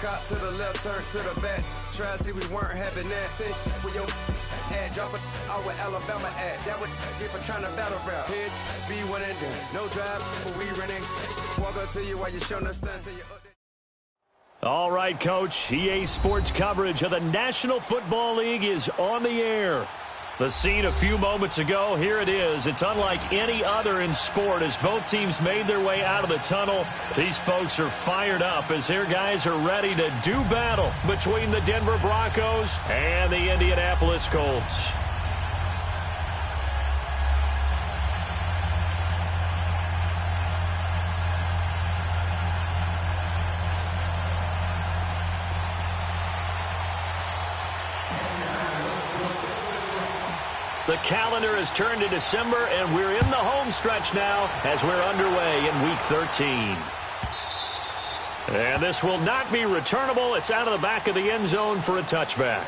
cop to the left, turn to the back. Try to see we weren't having that. See, with your head dropping out with Alabama at. That would get for trying to battle rap. Head, be one and done. No drive, but we running. Walk up to you while you're showing us stunts. All right, Coach. EA Sports coverage of the National Football League is on the air. The scene a few moments ago, here it is. It's unlike any other in sport as both teams made their way out of the tunnel. These folks are fired up as their guys are ready to do battle between the Denver Broncos and the Indianapolis Colts. The calendar has turned to December, and we're in the home stretch now as we're underway in Week 13. And this will not be returnable. It's out of the back of the end zone for a touchback.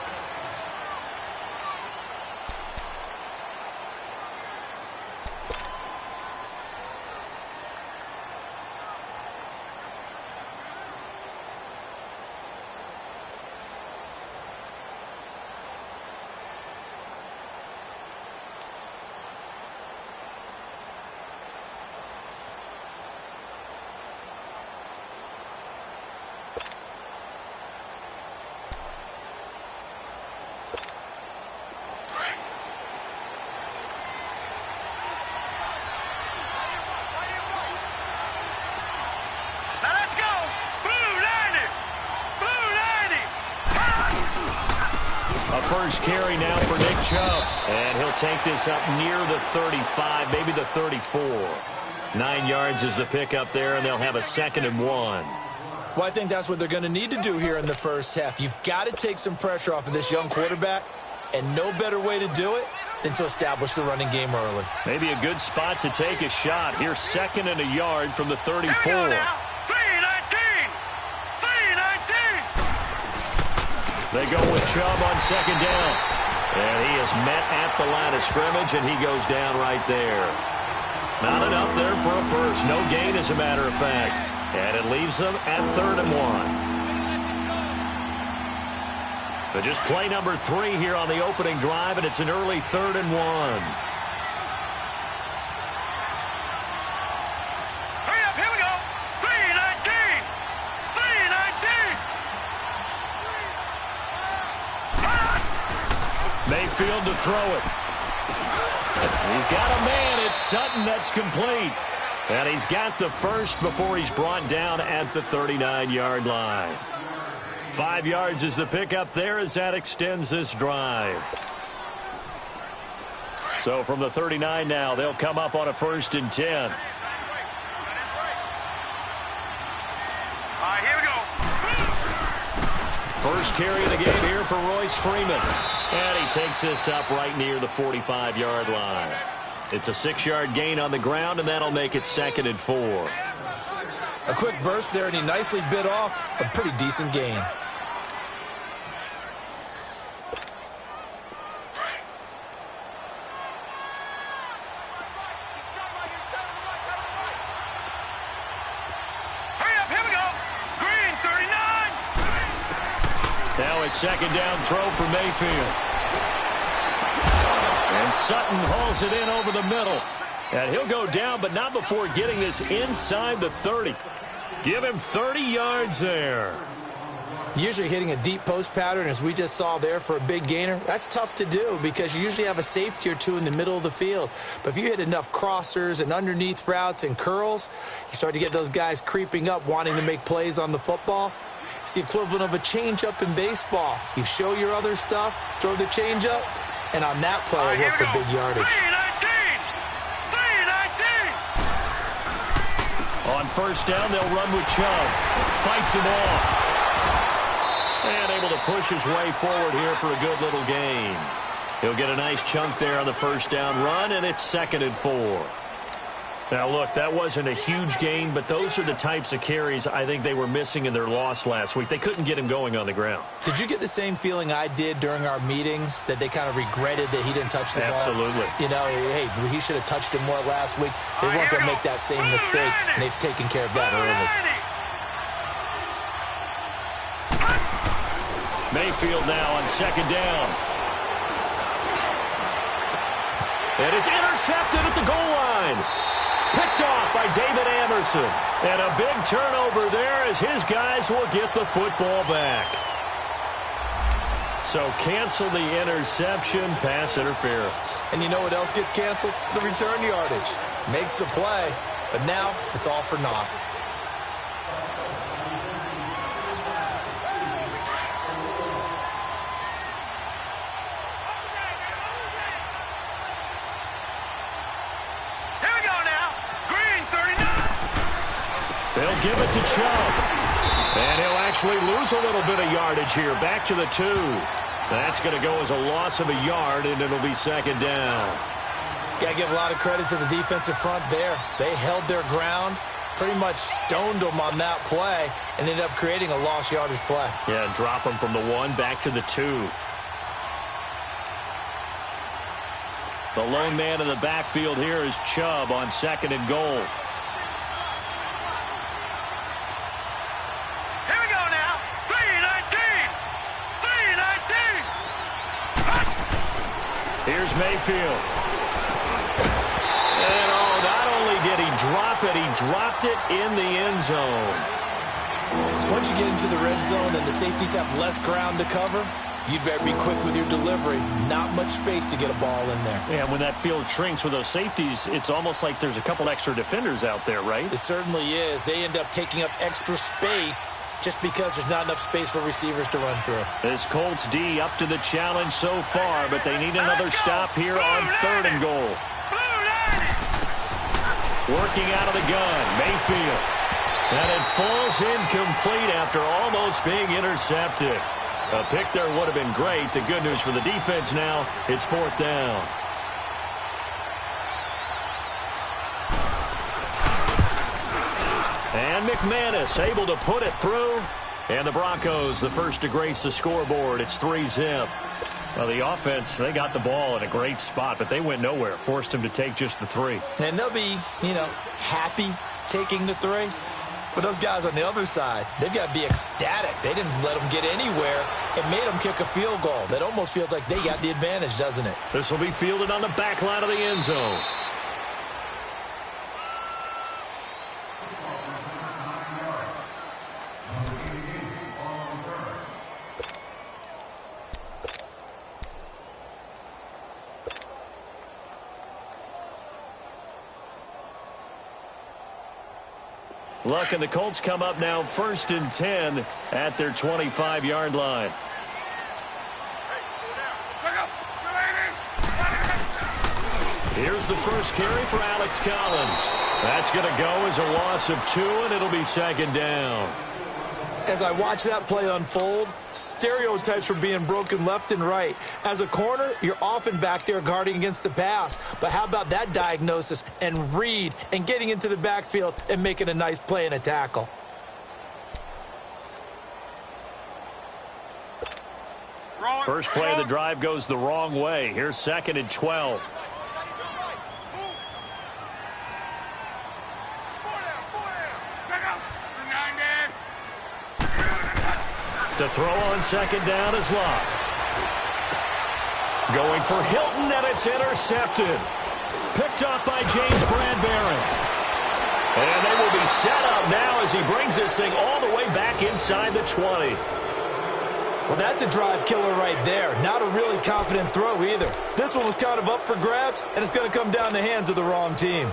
First carry now for Nick Chubb. And he'll take this up near the 35, maybe the 34. 9 yards is the pickup there, and they'll have a 2nd and 1. Well, I think that's what they're going to need to do here in the first half. You've got to take some pressure off of this young quarterback, and no better way to do it than to establish the running game early. Maybe a good spot to take a shot. Here's 2nd and a yard from the 34. They go with Chubb on 2nd down. And he is met at the line of scrimmage, and he goes down right there. Not enough there for a first. No gain, as a matter of fact. And it leaves them at 3rd and 1. But just play number 3 here on the opening drive, and it's an early 3rd and 1. Mayfield to throw it. He's got a man. It's Sutton that's complete. And he's got the first before he's brought down at the 39-yard line. 5 yards is the pickup there as that extends this drive. So from the 39 now, they'll come up on a 1st and 10. First carry of the game here for Royce Freeman. And he takes this up right near the 45-yard line. It's a 6-yard gain on the ground, and that'll make it 2nd and 4. A quick burst there, and he nicely bit off a pretty decent gain. Now a 2nd down throw for Mayfield. And Sutton hauls it in over the middle. And he'll go down, but not before getting this inside the 30. Give him 30 yards there. Usually hitting a deep post pattern, as we just saw there for a big gainer, that's tough to do because you usually have a safety or two in the middle of the field. But if you hit enough crossers and underneath routes and curls, you start to get those guys creeping up, wanting to make plays on the football. It's the equivalent of a changeup in baseball. You show your other stuff, throw the changeup, and on that play, it worked for big yardage. 3-19. On 1st down, they'll run with Chubb. Fights him off. And able to push his way forward here for a good little gain. He'll get a nice chunk there on the 1st down run, and it's 2nd and 4. Now, look, that wasn't a huge gain, but those are the types of carries I think they were missing in their loss last week. They couldn't get him going on the ground. Did you get the same feeling I did during our meetings, that they kind of regretted that he didn't touch the ball? Absolutely. You know, hey, he should have touched him more last week. They weren't going to make that same mistake, and they've taken care of that early. Mayfield now on second down. And it's intercepted at the goal line. Picked off by David Anderson. And a big turnover there as his guys will get the football back. So cancel the interception, pass interference. And you know what else gets canceled? The return yardage. Makes the play, but now it's all for naught. They'll give it to Chubb. And he'll actually lose a little bit of yardage here. Back to the 2. That's going to go as a loss of a yard, and it'll be second down. Got to give a lot of credit to the defensive front there. They held their ground, pretty much stoned them on that play, and ended up creating a lost yardage play. Yeah, drop them from the 1 back to the 2. The lone man in the backfield here is Chubb on second and goal. Here's Mayfield. And not only did he drop it, he dropped it in the end zone. Once you get into the red zone and the safeties have less ground to cover, you'd better be quick with your delivery. Not much space to get a ball in there. Yeah, when that field shrinks with those safeties, it's almost like there's a couple extra defenders out there, right? It certainly is. They end up taking up extra space just because there's not enough space for receivers to run through. This Colts D up to the challenge so far, but they need another stop here on third and goal. Working out of the gun, Mayfield. And it falls incomplete after almost being intercepted. A pick there would have been great. The good news for the defense now, it's fourth down. And McManus able to put it through. And the Broncos, the first to grace the scoreboard. It's 3-zip. Well, the offense, they got the ball in a great spot, but they went nowhere. Forced them to take just the 3. And they'll be, happy taking the 3. But those guys on the other side, they've got to be ecstatic. They didn't let them get anywhere. It made them kick a field goal. That almost feels like they got the advantage, doesn't it? This will be fielded on the back line of the end zone. Luck and the Colts come up now 1st and 10 at their 25-yard line. Here's the first carry for Alex Collins. That's going to go as a loss of 2, and it'll be second down. As I watch that play unfold, stereotypes were being broken left and right. As a corner, you're often back there guarding against the pass. But how about that diagnosis and read and getting into the backfield and making a nice play and a tackle? First play of the drive goes the wrong way. Here's 2nd and 12. To throw on second down is Locke. Going for Hilton, and it's intercepted. Picked off by James Bradbury. And they will be set up now as he brings this thing all the way back inside the 20. Well, that's a drive killer right there. Not a really confident throw either. This one was kind of up for grabs, and it's going to come down the hands of the wrong team.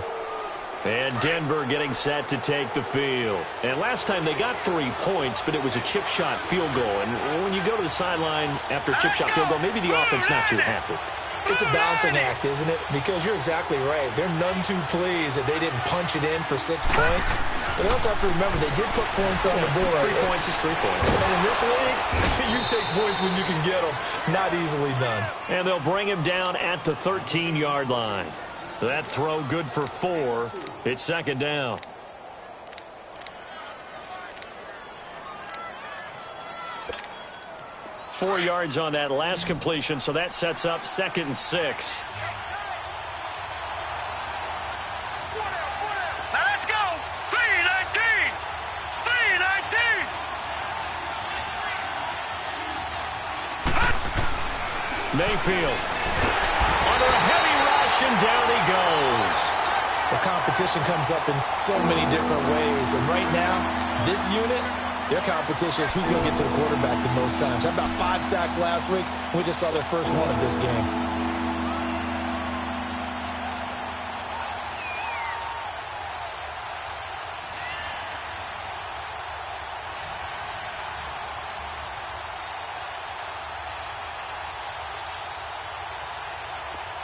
And Denver getting set to take the field. And last time they got 3 points, but it was a chip shot field goal. And when you go to the sideline after a chip shot field goal, maybe the offense not too happy. It's a balancing act, isn't it? Because you're exactly right. They're none too pleased that they didn't punch it in for 6 points. But they also have to remember they did put points on the board. 3 points is 3 points. And in this league, you take points when you can get them. Not easily done. And they'll bring him down at the 13-yard line. That throw good for 4. It's second down. Four yards on that last completion, so that sets up 2nd and 6. Let's go! 3-19! 3-19! Mayfield. Under a heavy rush, and down he goes. The competition comes up in so many different ways. And right now, this unit, their competition is who's going to get to the quarterback the most times. Had about 5 sacks last week. We just saw their first one of this game.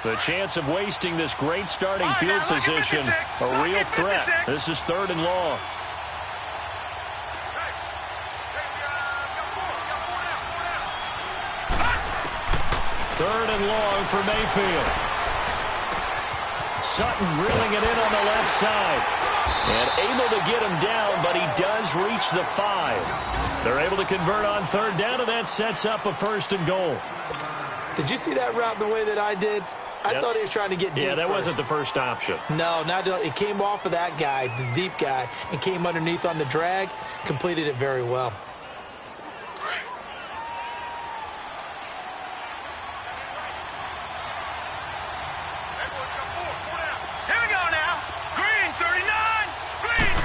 The chance of wasting this great starting field position, a real threat. This is 3rd and long. Third and long for Mayfield. Sutton reeling it in on the left side. And able to get him down, but he does reach the 5. They're able to convert on 3rd down, and that sets up a 1st and goal. Did you see that route the way that I did? I thought he was trying to get deep. Yeah, that first. wasn't the first option. No, it came off of that guy, the deep guy, and came underneath on the drag. Completed it very well. Here we go now. Green, 39. Green.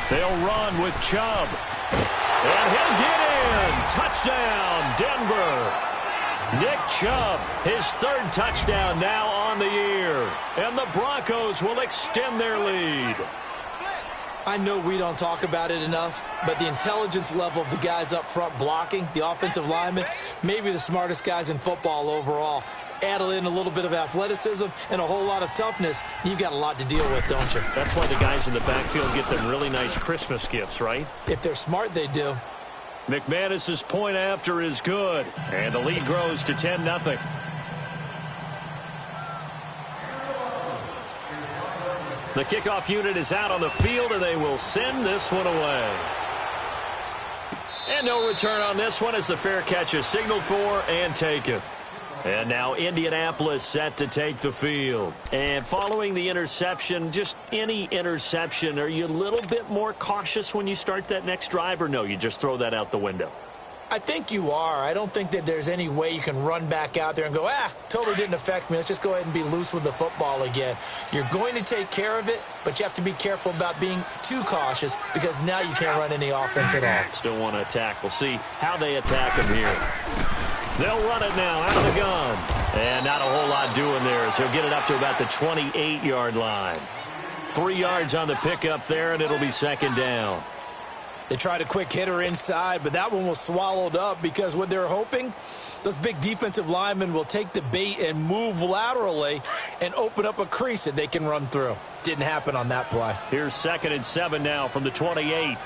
They'll run with Chubb. And he'll get in. Touchdown, Denver. Nick Chubb, his 3rd touchdown now on the year. And the Broncos will extend their lead. I know we don't talk about it enough, but the intelligence level of the guys up front blocking, the offensive linemen, maybe the smartest guys in football overall. Add in a little bit of athleticism and a whole lot of toughness, you've got a lot to deal with, don't you? That's why the guys in the backfield get them really nice Christmas gifts, right? If they're smart, they do. McManus's point after is good, and the lead grows to 10-0. The kickoff unit is out on the field, and they will send this one away. And no return on this one as the fair catch is signaled for and taken. And now Indianapolis set to take the field. And following the interception, just any interception, are you a little bit more cautious when you start that next drive, or no, you just throw that out the window? I think you are. I don't think that there's any way you can run back out there and go, totally didn't affect me. Let's just go ahead and be loose with the football again. You're going to take care of it, but you have to be careful about being too cautious because now you can't run any offense at all. Still want to attack. We'll see how they attack him here. They'll run it now out of the gun. And not a whole lot doing there as he'll get it up to about the 28-yard line. 3 yards on the pickup there, and it'll be 2nd down. They tried a quick hitter inside, but that one was swallowed up because what they're hoping, those big defensive linemen will take the bait and move laterally and open up a crease that they can run through. Didn't happen on that play. Here's 2nd and 7 now from the 28.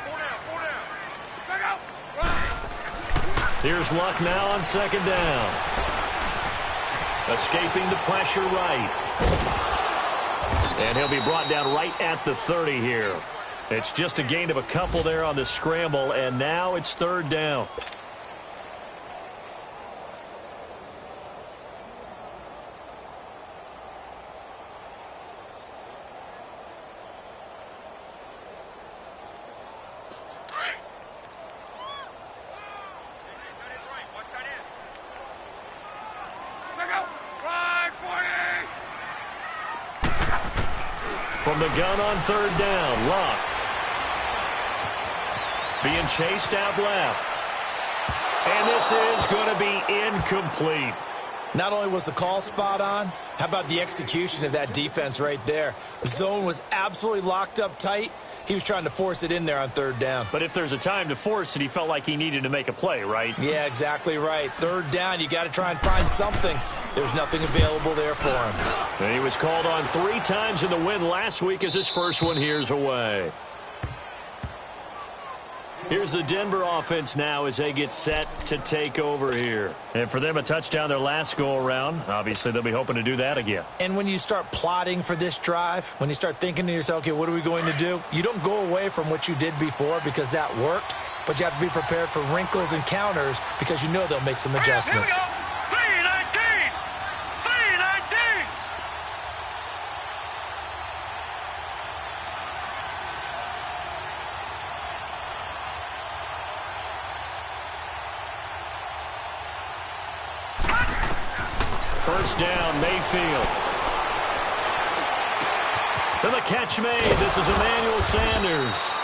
Here's Luck now on 2nd down. Escaping the pressure right. And he'll be brought down right at the 30 here. It's just a gain of a couple there on the scramble, and now it's 3rd down. From the gun on 3rd down, Luck. Being chased out left. And this is going to be incomplete. Not only was the call spot on, how about the execution of that defense right there? The zone was absolutely locked up tight. He was trying to force it in there on 3rd down. But if there's a time to force it, he felt like he needed to make a play, right? Yeah, exactly right. 3rd down, you got to try and find something. There's nothing available there for him. And he was called on 3 times in the win last week as his first one here's away. Here's the Denver offense now as they get set to take over here. And for them, a touchdown their last go-around. Obviously, they'll be hoping to do that again. And when you start plotting for this drive, when you start thinking to yourself, okay, what are we going to do? You don't go away from what you did before because that worked, but you have to be prepared for wrinkles and counters because you know they'll make some adjustments. Here we go. 319. 319. First down, Mayfield. And the catch made. This is Emmanuel Sanders.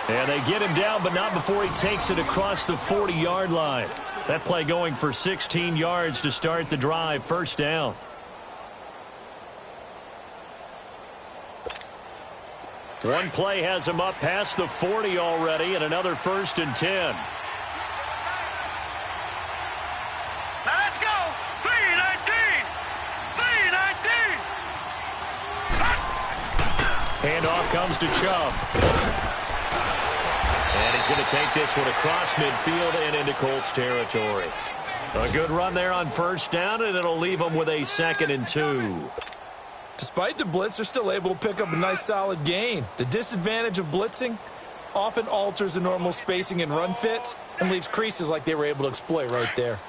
And they get him down, but not before he takes it across the 40-yard line. That play going for 16 yards to start the drive. First down. One play has him up past the 40 already, and another 1st and 10. Now let's go. 3-19. 3-19. Handoff comes to Chubb. And he's going to take this one across midfield and into Colts territory. A good run there on first down, and it'll leave them with a 2nd and 2. Despite the blitz, they're still able to pick up a nice solid gain. The disadvantage of blitzing often alters the normal spacing and run fits and leaves creases like they were able to exploit right there.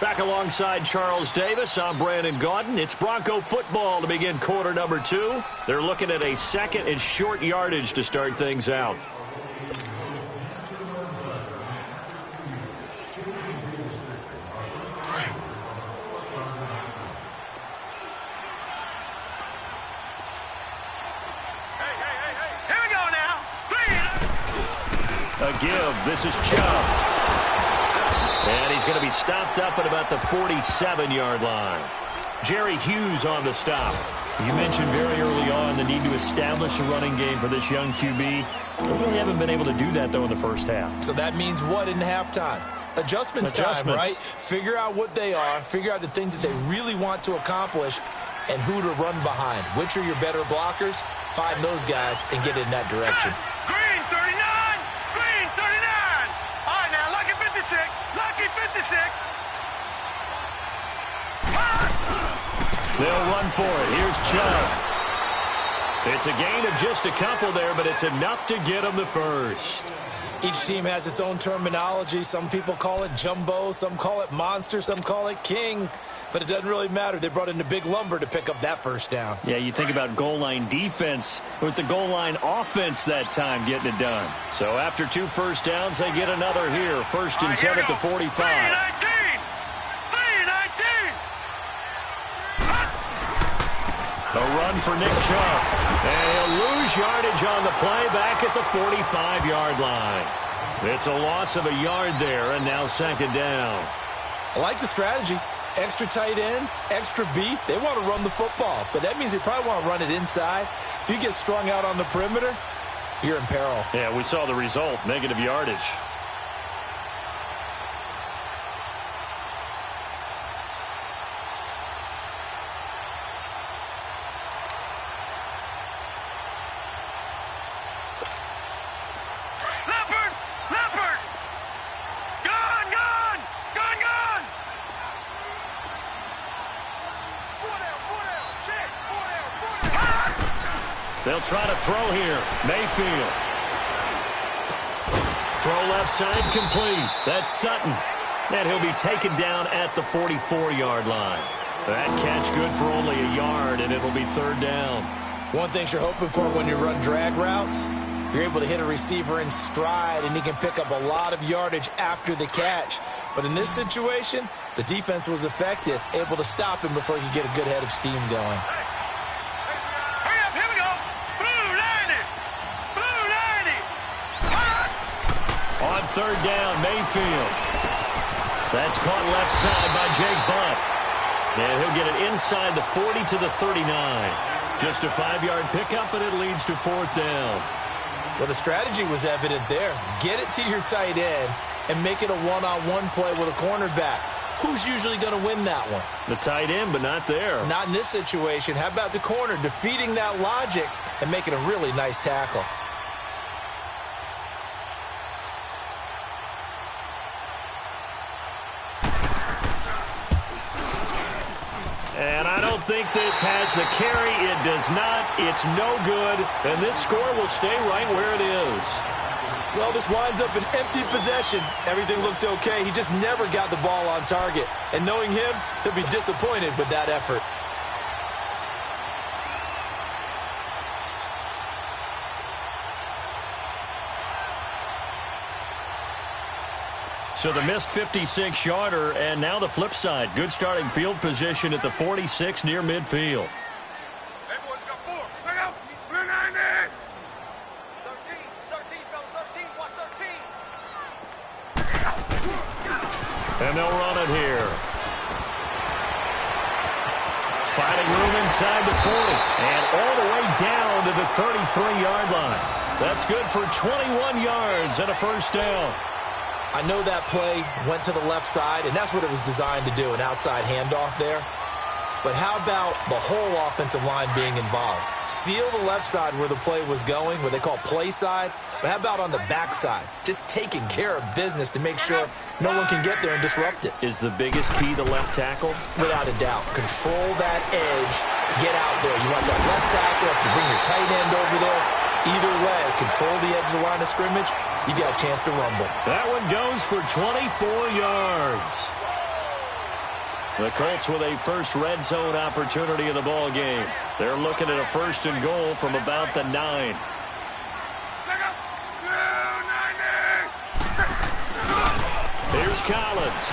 Back alongside Charles Davis, I'm Brandon Gaudin. It's Bronco football to begin quarter number 2. They're looking at a 2nd and short yardage to start things out. A give. This is Chubb. And he's going to be stopped up at about the 47-yard line. Jerry Hughes on the stop. You mentioned very early on the need to establish a running game for this young QB. They really haven't been able to do that, though, in the first half. So that means what in halftime? Adjustments time, right? Figure out what they are, figure out the things that they really want to accomplish, and who to run behind. Which are your better blockers? Find those guys and get in that direction. Green 39. Green 39. All right, now, lucky 56. Lucky 56. They'll run for it. Here's Chubb. It's a gain of just a couple there, but it's enough to get them the first. Each team has its own terminology. Some people call it jumbo, some call it monster, some call it king. But it doesn't really matter. They brought in the big lumber to pick up that first down. Yeah, you think about goal line defense with the goal line offense that time getting it done. So after 2 first downs, they get another here. 1st and 10 at the 45. 3-19. A run for Nick Chubb. And he'll lose yardage on the play back at the 45-yard line. It's a loss of a yard there, and now 2nd down. I like the strategy. Extra tight ends, extra beef. They want to run the football, but that means they probably want to run it inside. If you get strung out on the perimeter, you're in peril. Yeah, we saw the result, negative yardage. They'll try to throw here. Mayfield. Throw left side complete. That's Sutton. And he'll be taken down at the 44-yard line. That catch good for only a yard, and it'll be 3rd down. One thing you're hoping for when you run drag routes, you're able to hit a receiver in stride, and he can pick up a lot of yardage after the catch. But in this situation, the defense was effective, able to stop him before he could get a good head of steam going. On 3rd down, Mayfield. That's caught left side by Jake Butt. And he'll get it inside the 40 to the 39. Just a 5-yard pickup, and it leads to 4th down. Well, the strategy was evident there. Get it to your tight end and make it a one-on-one play with a cornerback. Who's usually going to win that one? The tight end, but not there. Not in this situation. How about the corner defeating that logic and making a really nice tackle? And I don't think this has the carry. It does not. It's no good. And this score will stay right where it is. Well, this winds up an empty possession. Everything looked okay. He just never got the ball on target. And knowing him, he'll be disappointed with that effort. So the missed 56-yarder, and now the flip side. Good starting field position at the 46 near midfield. Hey, boys, got 4. Bring out. Blue 90. 13, fellas, 13. Watch 13. And they'll run it here. Finding room inside the 40. And all the way down to the 33-yard line. That's good for 21 yards and a first down. I know that play went to the left side, and that's what it was designed to do, an outside handoff there. But how about the whole offensive line being involved? Seal the left side where the play was going, what they call play side. But how about on the back side? Just taking care of business to make sure no one can get there and disrupt it. Is the biggest key the left tackle? Without a doubt. Control that edge. Get out there. You want that left tackle. If you bring your tight end over there, either way, control the edge of the line of scrimmage, you got a chance to rumble. That one goes for 24 yards. The Colts with a first red zone opportunity in the ball game. They're looking at a first and goal from about the 9. Here's Collins.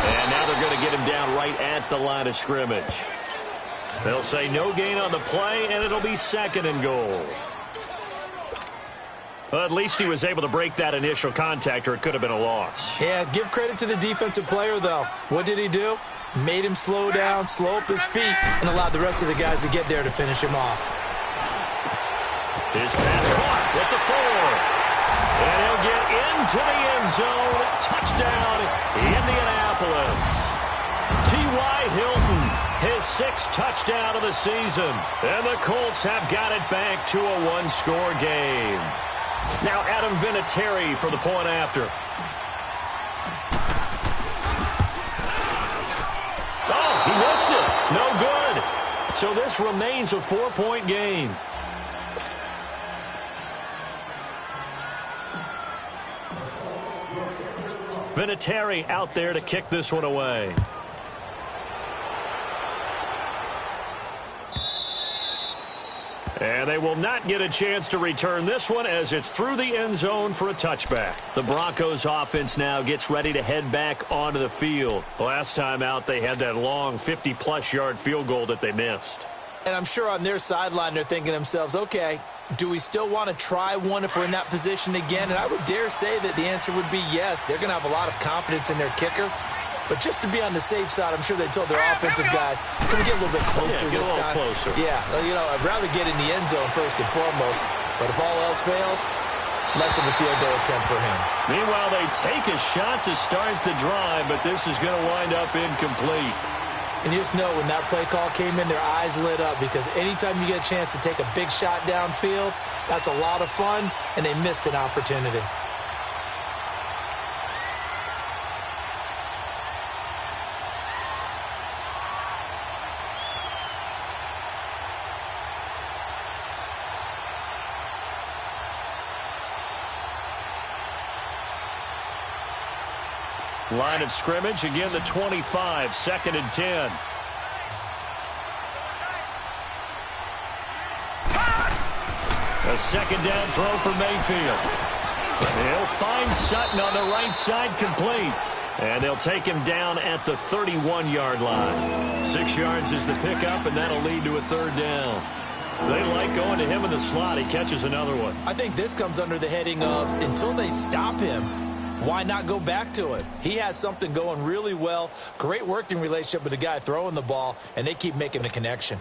And now they're going to get him down right at the line of scrimmage. They'll say no gain on the play, and it'll be second and goal. Well, at least he was able to break that initial contact, or it could have been a loss. Yeah, give credit to the defensive player, though. What did he do? Made him slow down, slow up his feet, and allowed the rest of the guys to get there to finish him off. His pass caught with the 4. And he'll get into the end zone. Touchdown, Indianapolis. T.Y. Hilton, his 6th touchdown of the season. And the Colts have got it back to a one-score game. Now Adam Vinatieri for the point after. Oh, he missed it. No good. So this remains a 4-point game. Vinatieri out there to kick this one away. And they will not get a chance to return this one as it's through the end zone for a touchback. The Broncos offense now gets ready to head back onto the field. Last time out, they had that long 50-plus yard field goal that they missed. And I'm sure on their sideline they're thinking to themselves, okay, do we still want to try one if we're in that position again? And I would dare say that the answer would be yes. They're going to have a lot of confidence in their kicker. But just to be on the safe side, I'm sure they told their offensive guys, can we get a little bit closer this time? Closer. Yeah, you know, I'd rather get in the end zone first and foremost. But if all else fails, less of a field goal attempt for him. Meanwhile, they take a shot to start the drive, but this is going to wind up incomplete. And you just know when that play call came in, their eyes lit up because anytime you get a chance to take a big shot downfield, that's a lot of fun, and they missed an opportunity. Line of scrimmage, again the 25, 2nd and 10. A second down throw for Mayfield. He'll find Sutton on the right side, complete. And they'll take him down at the 31-yard line. 6 yards is the pickup, and that'll lead to a 3rd down. They like going to him in the slot. He catches another one. I think this comes under the heading of until they stop him, why not go back to it? He has something going really well. Great working relationship with the guy throwing the ball, and they keep making the connection.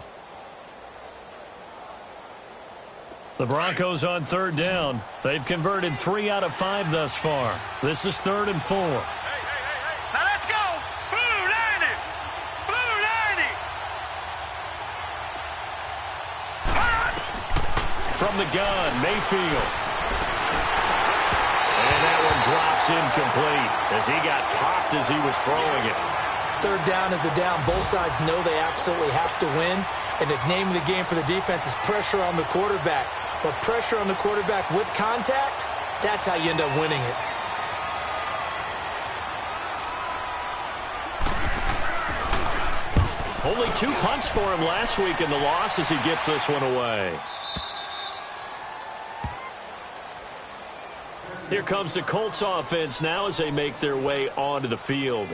The Broncos on 3rd down. They've converted 3 out of 5 thus far. This is 3rd and 4. Now let's go. Blue 90. Blue 90. From the gun, Mayfield. And that one drops incomplete as he got popped as he was throwing it. 3rd down is a down. Both sides know they absolutely have to win. And the name of the game for the defense is pressure on the quarterback. But pressure on the quarterback with contact, that's how you end up winning it. Only 2 punts for him last week in the loss as he gets this one away. Here comes the Colts offense now as they make their way onto the field.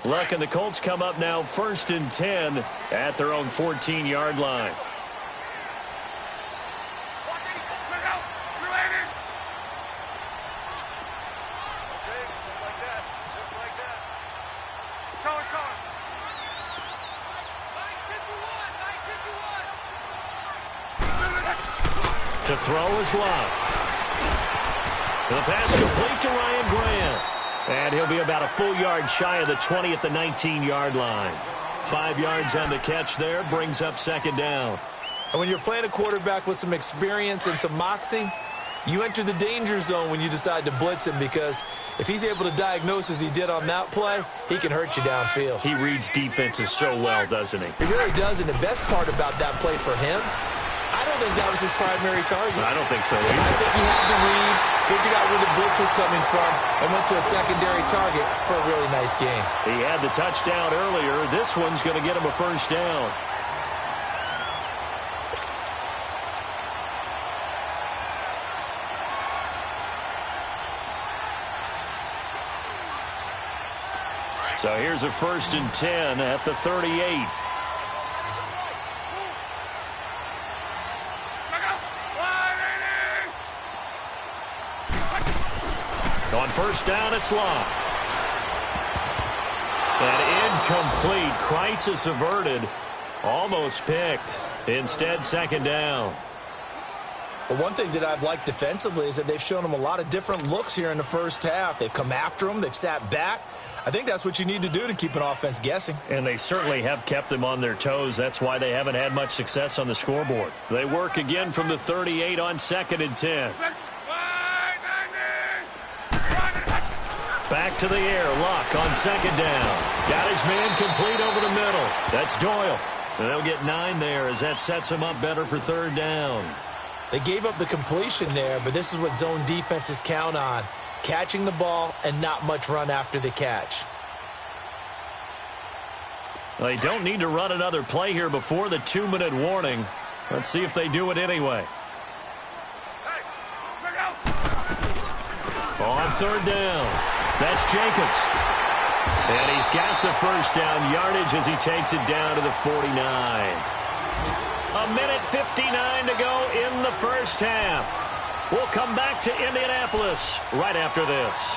Luck and the Colts come up now 1st and 10 at their own 14-yard line. To throw is Love. The pass complete to Ryan Grant. And he'll be about a full yard shy of the 20 at the 19-yard line. 5 yards on the catch there, brings up 2nd down. And when you're playing a quarterback with some experience and some moxie, you enter the danger zone when you decide to blitz him, because if he's able to diagnose as he did on that play, he can hurt you downfield. He reads defenses so well, doesn't he? He really does, and the best part about that play for him, I don't think that was his primary target. I don't think so either. I think he had the read, figured out where the blitz was coming from, and went to a secondary target for a really nice gain. He had the touchdown earlier. This one's going to get him a 1st down. So here's a 1st and 10 at the 38. On 1st down, it's Love. And incomplete. Crisis averted. Almost picked. Instead, 2nd down. Well, one thing that I've liked defensively is that they've shown him a lot of different looks here in the first half. They've come after him. They've sat back. I think that's what you need to do to keep an offense guessing. And they certainly have kept them on their toes. That's why they haven't had much success on the scoreboard. They work again from the 38 on 2nd and 10. Back to the air. Luck on 2nd down. Got his man complete over the middle. That's Doyle. And they'll get 9 there as that sets them up better for 3rd down. They gave up the completion there, but this is what zone defenses count on. Catching the ball and not much run after the catch. They don't need to run another play here before the 2-minute warning. Let's see if they do it anyway. On 3rd down. That's Jacobs. And he's got the 1st down yardage as he takes it down to the 49. 1:59 to go in the first half. We'll come back to Indianapolis right after this.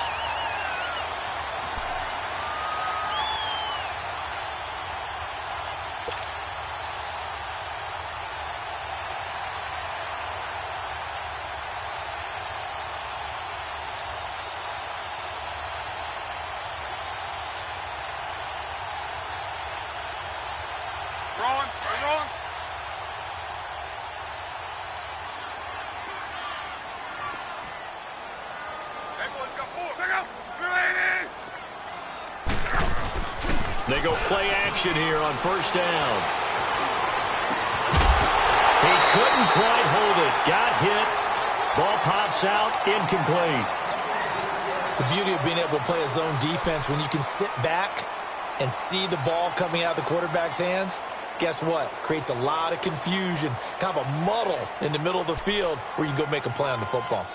They go play action here on 1st down. He couldn't quite hold it. Got hit. Ball pops out. Incomplete. The beauty of being able to play a zone defense, when you can sit back and see the ball coming out of the quarterback's hands, guess what? Creates a lot of confusion, kind of a muddle in the middle of the field where you can go make a play on the football.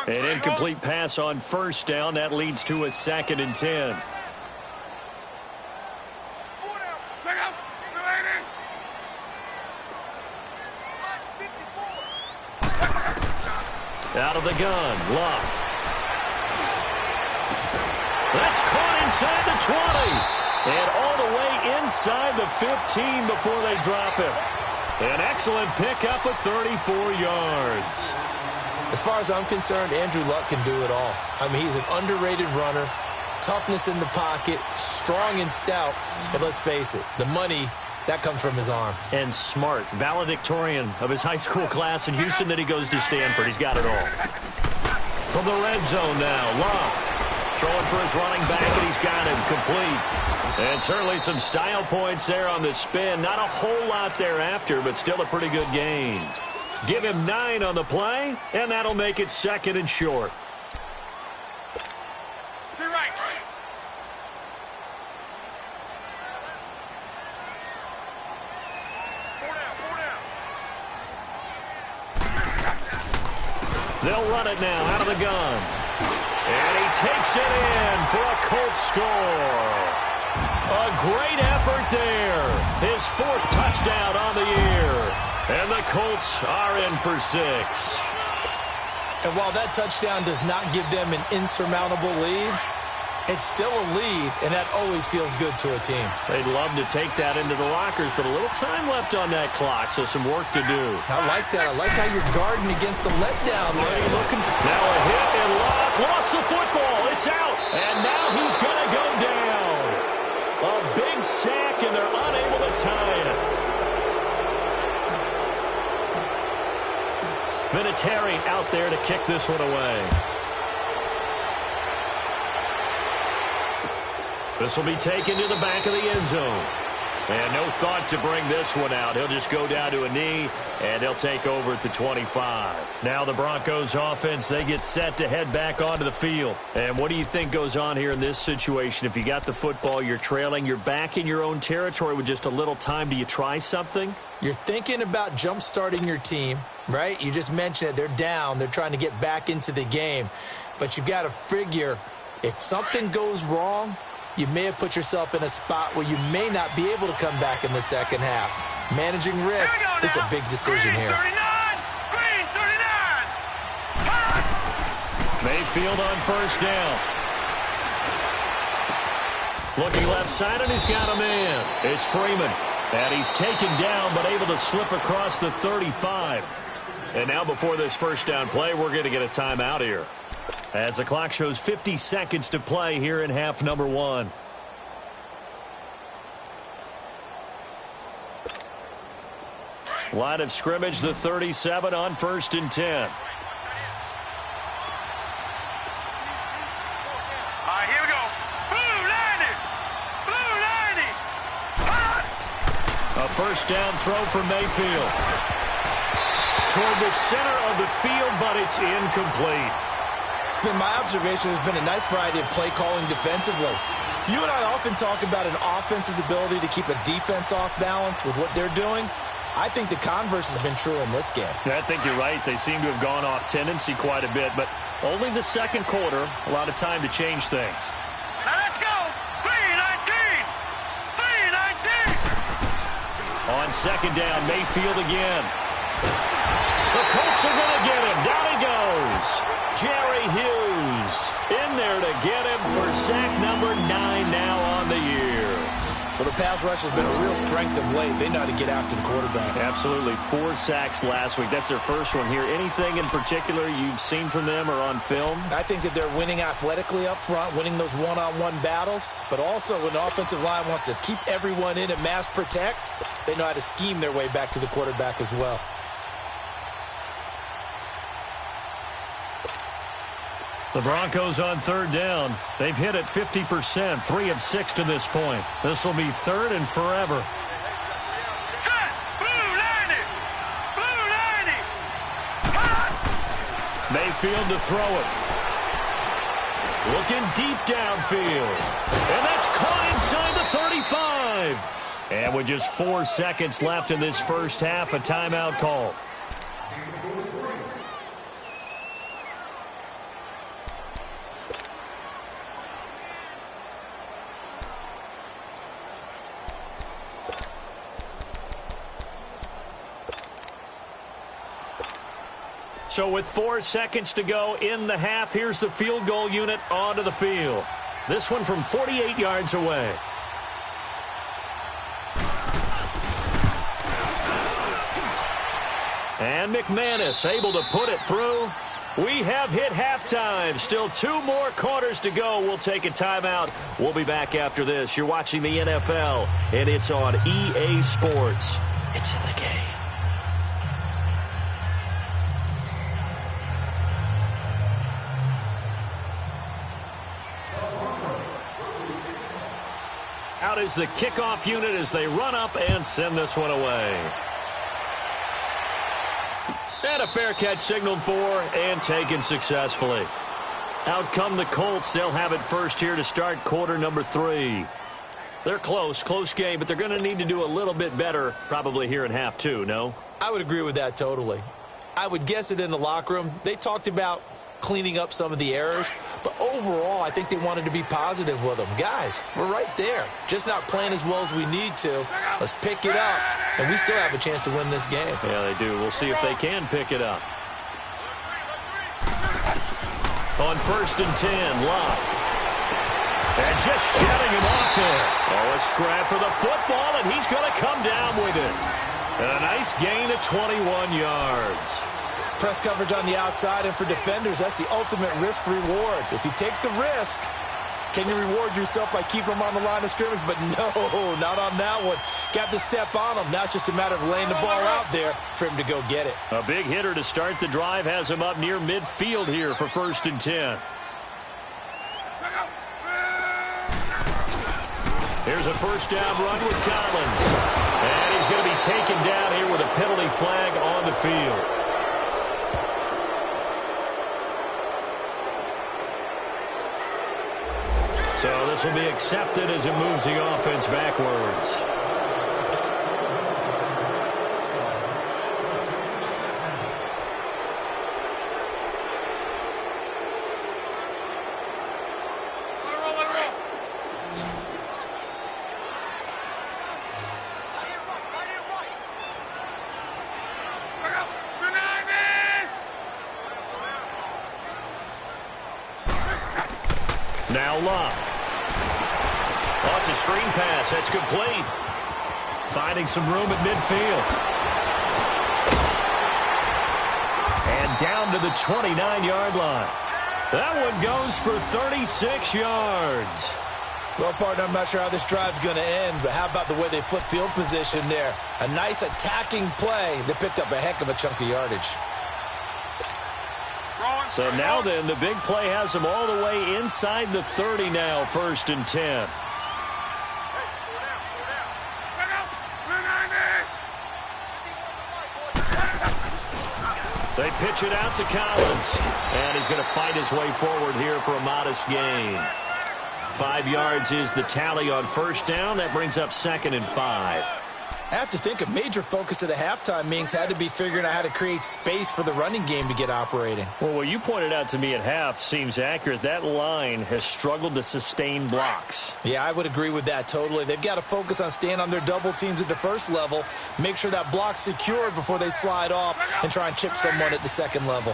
An incomplete pass on 1st down. That leads to a 2nd and 10. Out of the gun, Luck. That's caught inside the 20. And all the way inside the 15 before they drop him. An excellent pickup of 34 yards. As far as I'm concerned, Andrew Luck can do it all. I mean, he's an underrated runner, toughness in the pocket, strong and stout. But let's face it, the money, that comes from his arm. And smart, valedictorian of his high school class in Houston. Then he goes to Stanford. He's got it all. From the red zone now, Luck throwing for his running back, and he's got him complete. And certainly some style points there on the spin. Not a whole lot thereafter, but still a pretty good gain. Give him 9 on the play, and that'll make it 2nd and short. Be right. They'll run it now out of the gun. And he takes it in for a Colts score. A great effort there. His 4th touchdown on the year. And the Colts are in for 6. And while that touchdown does not give them an insurmountable lead, it's still a lead, and that always feels good to a team. They'd love to take that into the lockers, but a little time left on that clock, so some work to do. I like that. I like how you're guarding against a letdown there. Now a hit and lock. Lost the football. It's out. And now he's going to go down. A big sack, and they're unable to tie it. Vinatieri out there to kick this one away. This will be taken to the back of the end zone. And no thought to bring this one out. He'll just go down to a knee, and he'll take over at the 25. Now the Broncos offense, they get set to head back onto the field. And what do you think goes on here in this situation? If you got the football, you're trailing, you're back in your own territory with just a little time. Do you try something? You're thinking about jump-starting your team, right? You just mentioned it. They're down. They're trying to get back into the game. But you've got to figure if something goes wrong, you may have put yourself in a spot where you may not be able to come back in the second half. Managing risk is a big decision here. Green 39. Mayfield on first down. Looking left side, and he's got a man. It's Freeman. And he's taken down, but able to slip across the 35. And now before this first down play, we're going to get a timeout here, as the clock shows 50 seconds to play here in half number 1. Line of scrimmage, the 37 on 1st and 10. All right, here we go. Blue 90. Blue 90. A first down throw for Mayfield. Toward the center of the field, but it's incomplete. It's been my observation there's been a nice variety of play calling defensively. You and I often talk about an offense's ability to keep a defense off balance with what they're doing. I think the converse has been true in this game. I think you're right. They seem to have gone off tendency quite a bit, but only the second quarter, a lot of time to change things. Now let's go. 319. 319. On second down, Mayfield again. The Colts are going to get him. Down he goes. Jerry Hughes in there to get him for sack number 9 now on the year. Well, the pass rush has been a real strength of late. They know how to get after the quarterback. Absolutely. 4 sacks last week. That's their first one here. Anything in particular you've seen from them or on film? I think that they're winning athletically up front, winning those one-on-one battles, but also when the offensive line wants to keep everyone in and mass protect, they know how to scheme their way back to the quarterback as well. The Broncos on third down. They've hit it 50%, 3 of 6 to this point. This will be 3rd and forever. Set. Blue 90. Blue 90. Mayfield to throw it. Looking deep downfield. And that's caught inside the 35. And with just 4 seconds left in this first half, a timeout call. So with 4 seconds to go in the half, here's the field goal unit onto the field. This one from 48 yards away. And McManus able to put it through. We have hit halftime. Still 2 more quarters to go. We'll take a timeout. We'll be back after this. You're watching the NFL, and it's on EA Sports. It's in the game. Out is the kickoff unit as they run up and send this one away. And a fair catch signaled for and taken successfully. Out come the Colts. They'll have it first here to start quarter number 3. They're close game, but they're going to need to do a little bit better probably here in half 2, no? I would agree with that totally. I would guess it in the locker room. They talked about cleaning up some of the errors, but overall I think they wanted to be positive with them. Guys, we're right there. Just not playing as well as we need to. Let's pick it up, and we still have a chance to win this game. Yeah, they do. We'll see if they can pick it up. On 1st and 10, Locke. And just shutting him off there. Oh, a scrap for the football, and he's going to come down with it. And a nice gain of 21 yards. Press coverage on the outside, and for defenders, that's the ultimate risk-reward. If you take the risk, can you reward yourself by keeping them on the line of scrimmage? But no, not on that one. Got the step on him. Now it's just a matter of laying the ball out there for him to go get it. A big hitter to start the drive has him up near midfield here for 1st and 10. Here's a first down run with Collins. And he's going to be taken down here with a penalty flag on the field. So this will be accepted as it moves the offense backwards. Now Locke. Oh, it's a screen pass. That's complete. Finding some room at midfield. And down to the 29-yard line. That one goes for 36 yards. Well, partner, I'm not sure how this drive's going to end, but how about the way they flip field position there? A nice attacking play that picked up a heck of a chunk of yardage. So now then, the big play has them all the way inside the 30 now, 1st and 10. They pitch it out to Collins, and he's going to fight his way forward here for a modest gain. 5 yards is the tally on first down. That brings up 2nd and 5. I have to think a major focus of the halftime meetings had to be figuring out how to create space for the running game to get operating. Well, what you pointed out to me at half seems accurate. That line has struggled to sustain blocks. Yeah, I would agree with that totally. They've got to focus on staying on their double teams at the first level, make sure that block's secured before they slide off and try and chip someone at the second level.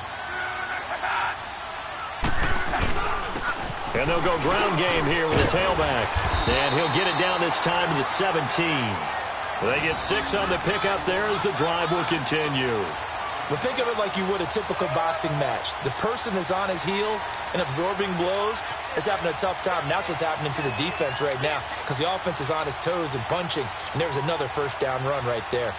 And they'll go ground game here with a tailback. And he'll get it down this time to the 17. They get 6 on the pickup there as the drive will continue. Well, think of it like you would a typical boxing match. The person that's on his heels and absorbing blows is having a tough time. And that's what's happening to the defense right now because the offense is on his toes and punching. And there's another first down run right there.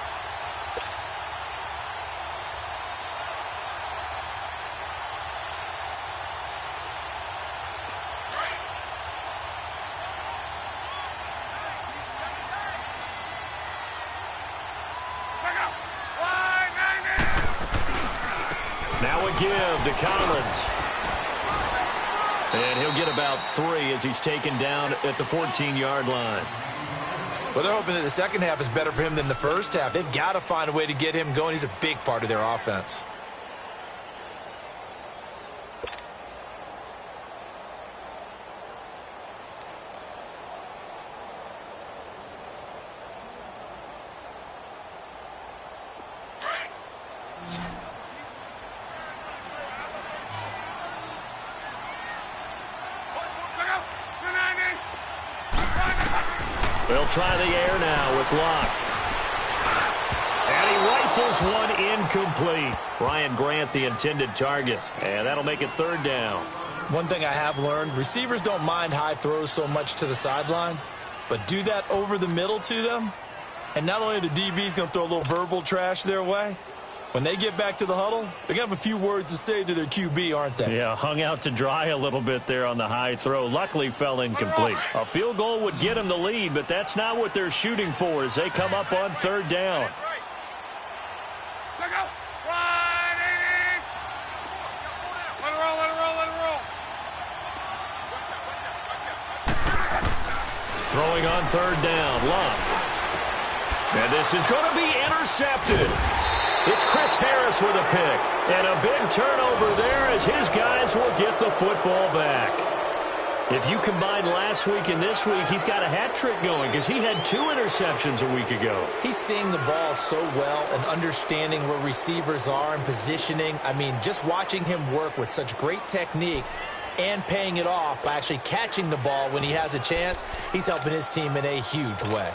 Now a give to Collins. And he'll get about 3 as he's taken down at the 14-yard line. Well, they're hoping that the second half is better for him than the first half. They've got to find a way to get him going. He's a big part of their offense. They'll try the air now with Locke. And he rifles one incomplete. Ryan Grant, the intended target. And that'll make it 3rd down. One thing I have learned, receivers don't mind high throws so much to the sideline, but do that over the middle to them, and not only are the DBs going to throw a little verbal trash their way, When they get back to the huddle, they're going to have a few words to say to their QB, aren't they? Yeah, hung out to dry a little bit there on the high throw. Luckily fell incomplete. A field goal would get them the lead, but that's not what they're shooting for as they come up on third down. Throwing on third down, Love. And this is going to be intercepted. It's Chris Harris with a pick. And a big turnover there as his guys will get the football back. If you combine last week and this week, he's got a hat trick going because he had 2 interceptions a week ago. He's seeing the ball so well and understanding where receivers are and positioning. I mean, just watching him work with such great technique and paying it off by actually catching the ball when he has a chance, he's helping his team in a huge way.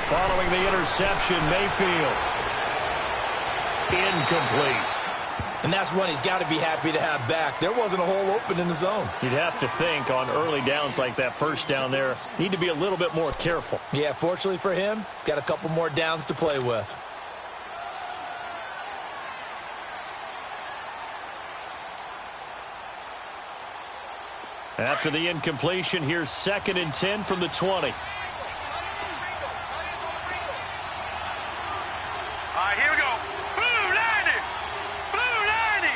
Following the interception, Mayfield. Incomplete. And that's one he's got to be happy to have back. There wasn't a hole open in the zone. You'd have to think on early downs like that first down there, need to be a little bit more careful. Yeah, fortunately for him, got a couple more downs to play with. After the incompletion, here's 2nd and 10 from the 20. Here we go. Blue 90. Blue 90.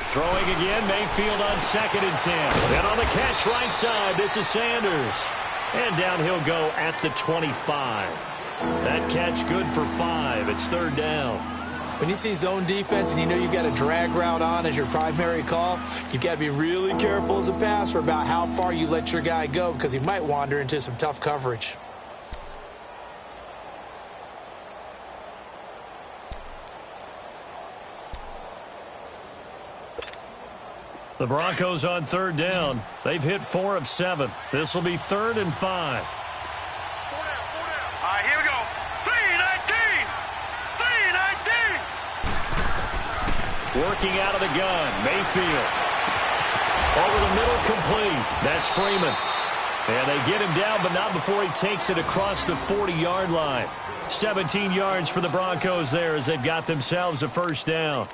Throwing again, Mayfield on 2nd and 10. And on the catch right side, this is Sanders. And down he'll go at the 25. That catch good for 5. It's 3rd down. When you see zone defense and you know you've got a drag route on as your primary call, you've got to be really careful as a passer about how far you let your guy go because he might wander into some tough coverage. The Broncos on 3rd down. They've hit 4 of 7. This will be 3rd and 5. Here we go. 319. 319. Working out of the gun, Mayfield. Over the middle, complete. That's Freeman. And they get him down, but not before he takes it across the 40-yard line. 17 yards for the Broncos there as they've got themselves a 1st down.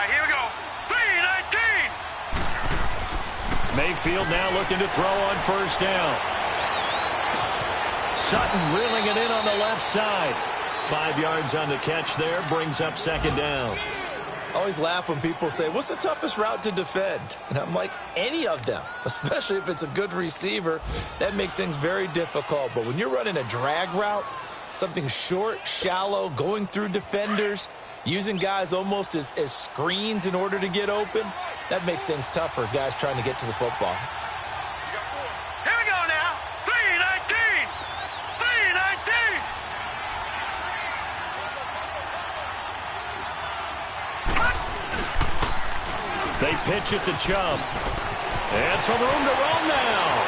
Here we go. 319. Mayfield now looking to throw on 1st down. Sutton reeling it in on the left side. 5 yards on the catch there, brings up 2nd down. I always laugh when people say, what's the toughest route to defend? And I'm like, any of them, especially if it's a good receiver. That makes things very difficult. But when you're running a drag route, something short, shallow, going through defenders, using guys almost as screens in order to get open, that makes things tougher, guys trying to get to the football. Here we go now. 319. 319. They pitch it to Chubb. And some room to run now.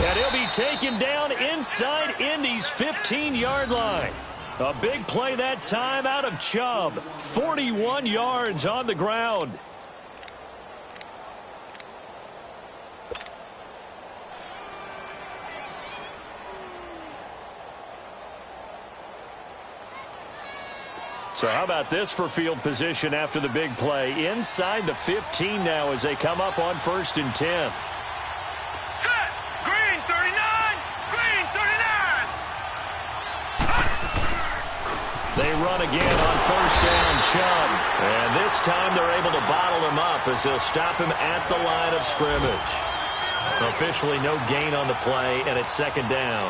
And he'll be taken down inside Indy's 15-yard line. A big play that time out of Chubb. 41 yards on the ground. So how about this for field position after the big play? Inside the 15 now as they come up on 1st and 10. Set. Green 39. Green 39. They run again on 1st down, Chubb. And this time they're able to bottle him up as they'll stop him at the line of scrimmage. Officially no gain on the play, and it's 2nd down.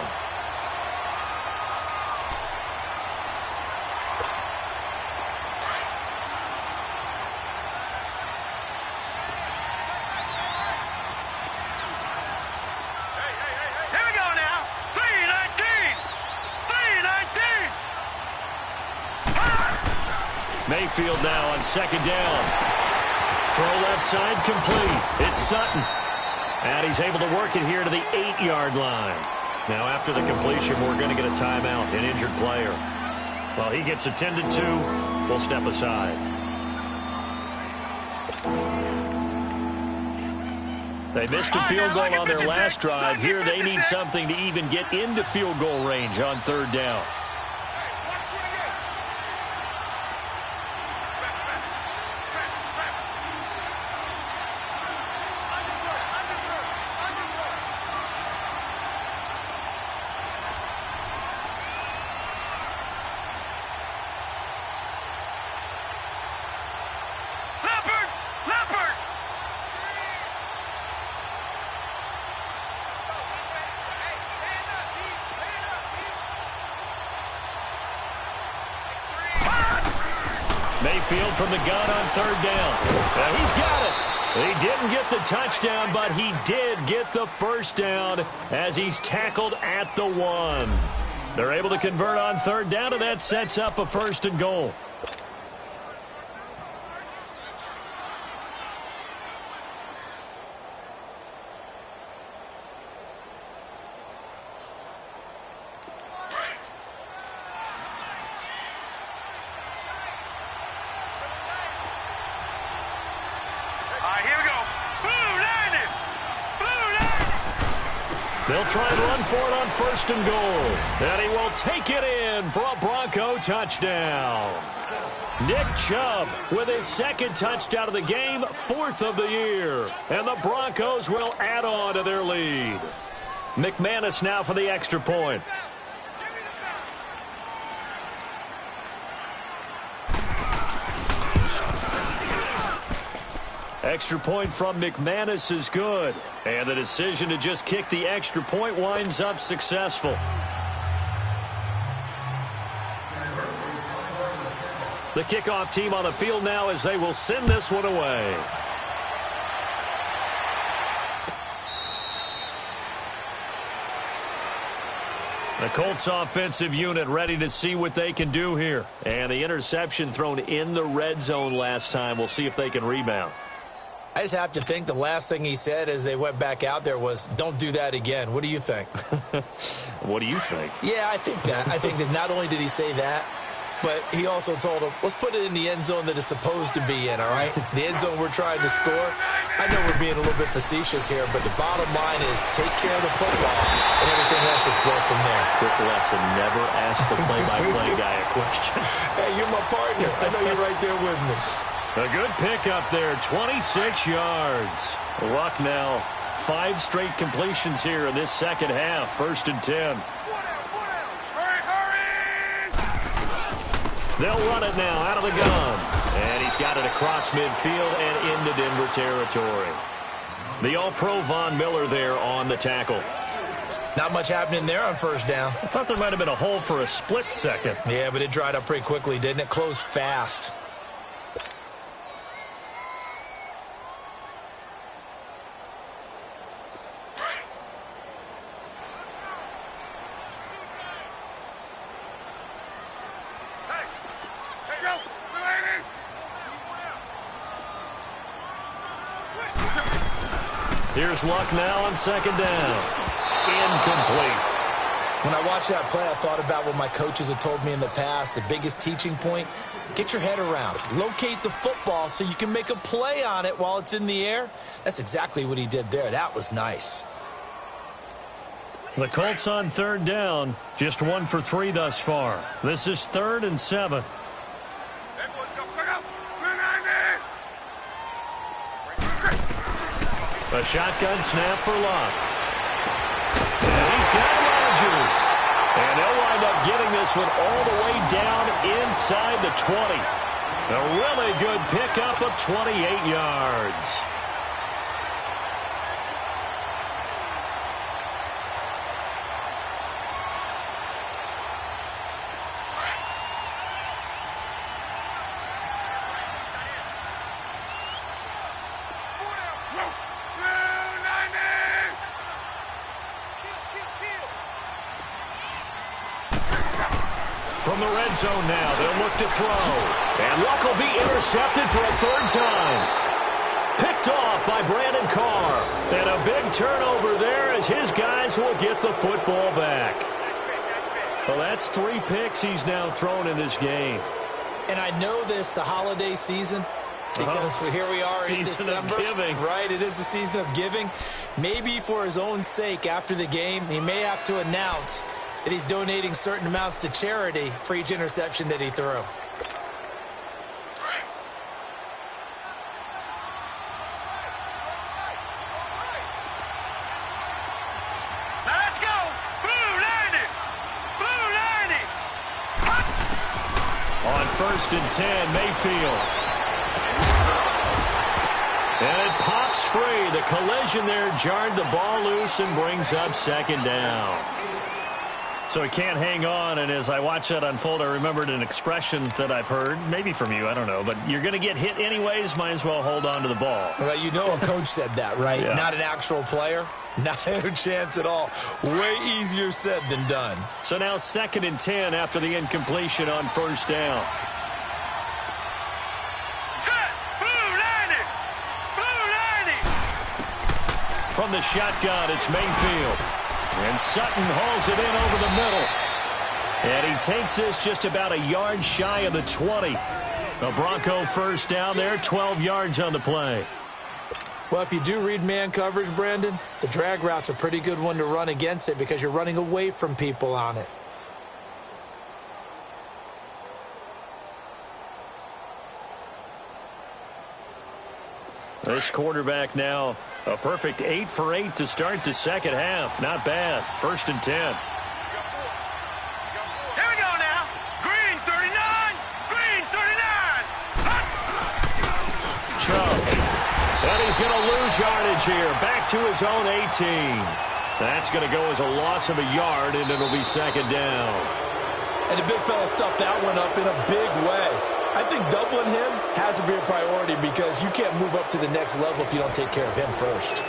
Mayfield now on second down. Throw left side complete. It's Sutton. And he's able to work it here to the 8-yard line. Now after the completion, we're going to get a timeout, an injured player. While he gets attended to, we'll step aside. They missed a field goal on their last drive. Here they need something to even get into field goal range on third down. Mayfield from the gun on third down. He's got it. He didn't get the touchdown, but he did get the first down as he's tackled at the 1. They're able to convert on third down, and that sets up a 1st and goal. They'll try and run for it on 1st and goal. And he will take it in for a Bronco touchdown. Nick Chubb with his 2nd touchdown of the game, 4th of the year. And the Broncos will add on to their lead. McManus now for the extra point. Extra point from McManus is good. And the decision to just kick the extra point winds up successful. The kickoff team on the field now as they will send this one away. The Colts offensive unit ready to see what they can do here. And the interception thrown in the red zone last time. We'll see if they can rebound. I just have to think the last thing he said as they went back out there was, don't do that again. What do you think? What do you think? Yeah, I think that. I think that not only did he say that, but he also told him, let's put it in the end zone that it's supposed to be in, all right? The end zone we're trying to score. I know we're being a little bit facetious here, but the bottom line is take care of the football, and everything else should flow from there. Quick lesson, never ask the play-by-play guy a question. Hey, you're my partner. I know you're right there with me. A good pickup there, 26 yards. Luck now, 5 straight completions here in this second half, 1st and 10. They'll run it now out of the gun. And he's got it across midfield and into Denver territory. The All-Pro Von Miller there on the tackle. Not much happening there on 1st down. I thought there might have been a hole for a split second. Yeah, but it dried up pretty quickly, didn't it? Closed fast. Here's Luck now on 2nd down. Incomplete. When I watched that play, I thought about what my coaches had told me in the past. The biggest teaching point, get your head around it. Locate the football so you can make a play on it while it's in the air. That's exactly what he did there. That was nice. The Colts on 3rd down, just 1 for 3 thus far. This is 3rd and 7. A shotgun snap for Luck. And he's got Rodgers. And they'll wind up getting this one all the way down inside the 20. A really good pickup of 28 yards. From the red zone now, they'll look to throw. And Luck will be intercepted for a third time. Picked off by Brandon Carr. And a big turnover there as his guys will get the football back. Well, that's 3 picks he's now thrown in this game. And I know this, the holiday season, because here we are in December. Season of giving. Right, it is the season of giving. Maybe for his own sake after the game, he may have to announce that he's donating certain amounts to charity for each interception that he threw. Let's go! Blue 90! Blue 90! On 1st and 10, Mayfield. And it pops free. The collision there jarred the ball loose and brings up 2nd down. So he can't hang on, and as I watched that unfold, I remembered an expression that I've heard, maybe from you, I don't know, but you're going to get hit anyways, might as well hold on to the ball. Well, you know a coach said that, right? Yeah. Not an actual player. Not a chance at all. Way easier said than done. So now 2nd and 10 after the incompletion on 1st down. Set! Blue 90! Blue 90! From the shotgun, it's Mayfield. And Sutton hauls it in over the middle. And he takes this just about a yard shy of the 20. A Bronco 1st down there, 12 yards on the play. Well, if you do read man coverage, Brandon, the drag route's a pretty good one to run against it because you're running away from people on it. This quarterback now, a perfect 8 for 8 to start the second half. Not bad. 1st and 10. Here we go now. Green 39. Green 39. Chubb. And he's going to lose yardage here. Back to his own 18. That's going to go as a loss of a yard, and it'll be 2nd down. And the big fella stuffed that one up in a big way. I think doubling him has to be a priority because you can't move up to the next level if you don't take care of him first.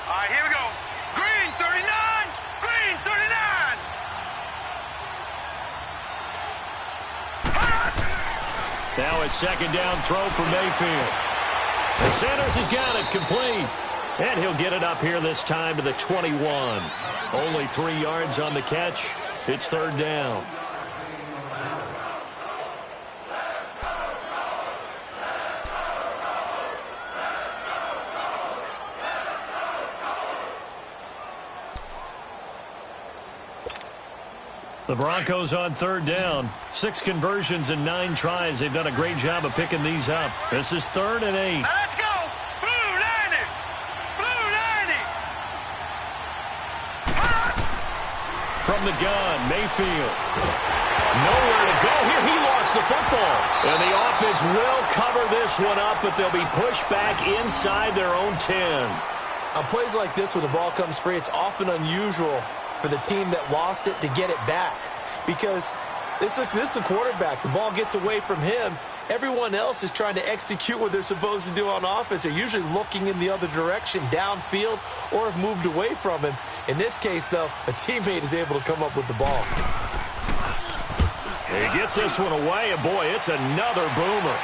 All right, here we go. Green 39. Green 39. Now a 2nd down throw for Mayfield. And Sanders has got it complete. And he'll get it up here this time to the 21. Only 3 yards on the catch. It's 3rd down. The Broncos on 3rd down. 6 conversions and 9 tries. They've done a great job of picking these up. This is 3rd and 8. Let's go. Blue 90. Blue 90. From the gun, Mayfield. Nowhere to go here. He lost the football. And the offense will cover this one up, but they'll be pushed back inside their own 10. On plays like this, when the ball comes free, it's often unusual for the team that lost it to get it back because this is the quarterback. The ball gets away from him. Everyone else is trying to execute what they're supposed to do on offense. They're usually looking in the other direction, downfield, or have moved away from him. In this case, though, a teammate is able to come up with the ball. He gets this one away, and boy, it's another boomer.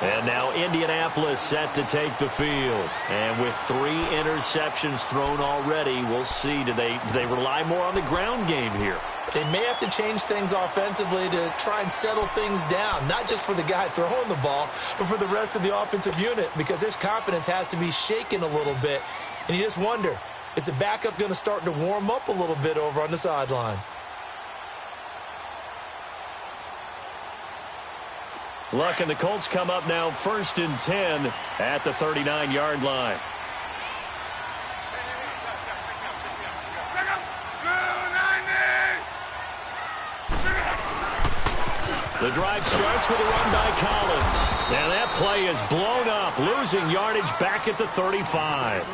And now Indianapolis set to take the field. And with 3 interceptions thrown already, we'll see. Do they rely more on the ground game here? They may have to change things offensively to try and settle things down, not just for the guy throwing the ball, but for the rest of the offensive unit, because his confidence has to be shaken a little bit. And you just wonder, is the backup going to start to warm up a little bit over on the sideline? Luck and the Colts come up now 1st and 10 at the 39-yard line. The drive starts with a run by Collins. And that play is blown up, losing yardage back at the 35.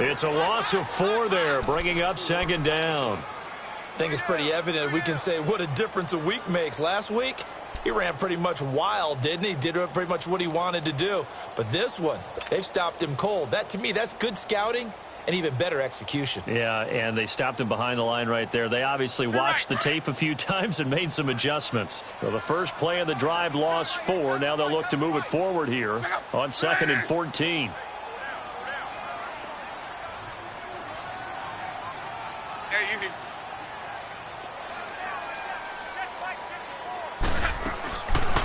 It's a loss of 4 there, bringing up second down. I think it's pretty evident we can say what a difference a week makes. Last week, he ran pretty much wild, didn't he? Did pretty much what he wanted to do. But this one, they've stopped him cold. That, to me, that's good scouting and even better execution. Yeah, and they stopped him behind the line right there. They obviously watched the tape a few times and made some adjustments. So the first play of the drive lost 4. Now they'll look to move it forward here on 2nd and 14.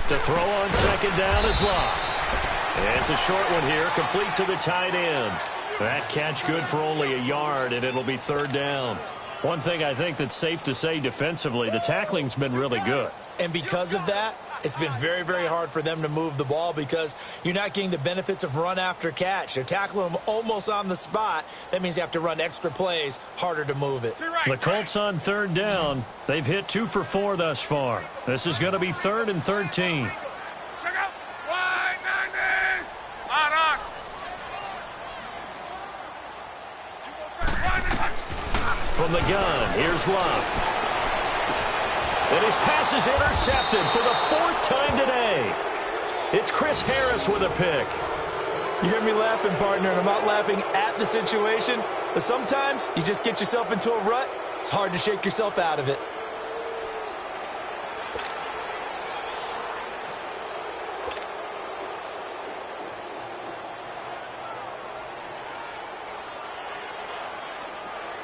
To throw on second down is Locke. It's a short one here, complete to the tight end. That catch good for only a yard, and it'll be 3rd down. One thing I think that's safe to say defensively, the tackling's been really good. And because of that, it's been very, very hard for them to move the ball because you're not getting the benefits of run after catch. They're tackling them almost on the spot. That means you have to run extra plays, harder to move it. The Colts on 3rd down. They've hit 2 for 4 thus far. This is going to be 3rd and 13. From the gun, here's Locke. And his pass is intercepted for the 4th time today. It's Chris Harris with a pick. You hear me laughing, partner, and I'm not laughing at the situation, but sometimes you just get yourself into a rut. It's hard to shake yourself out of it.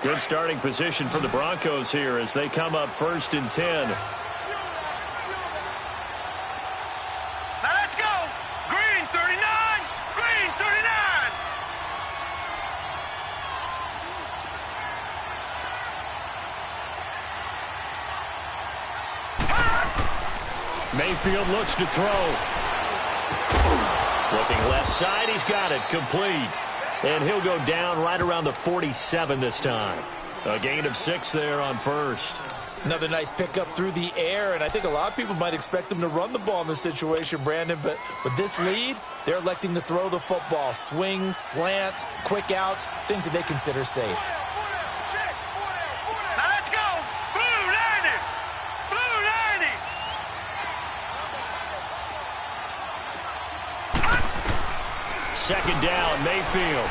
Good starting position for the Broncos here as they come up 1st and 10. Now let's go. Green 39. Green 39. Mayfield looks to throw. Looking left side, he's got it, complete. And he'll go down right around the 47 this time. A gain of 6 there on 1st. Another nice pickup through the air, and I think a lot of people might expect them to run the ball in this situation, Brandon, but with this lead, they're electing to throw the football. Swings, slants, quick outs, things that they consider safe. Now let's go. Blue 90. Blue 90. Second down, Mayfield.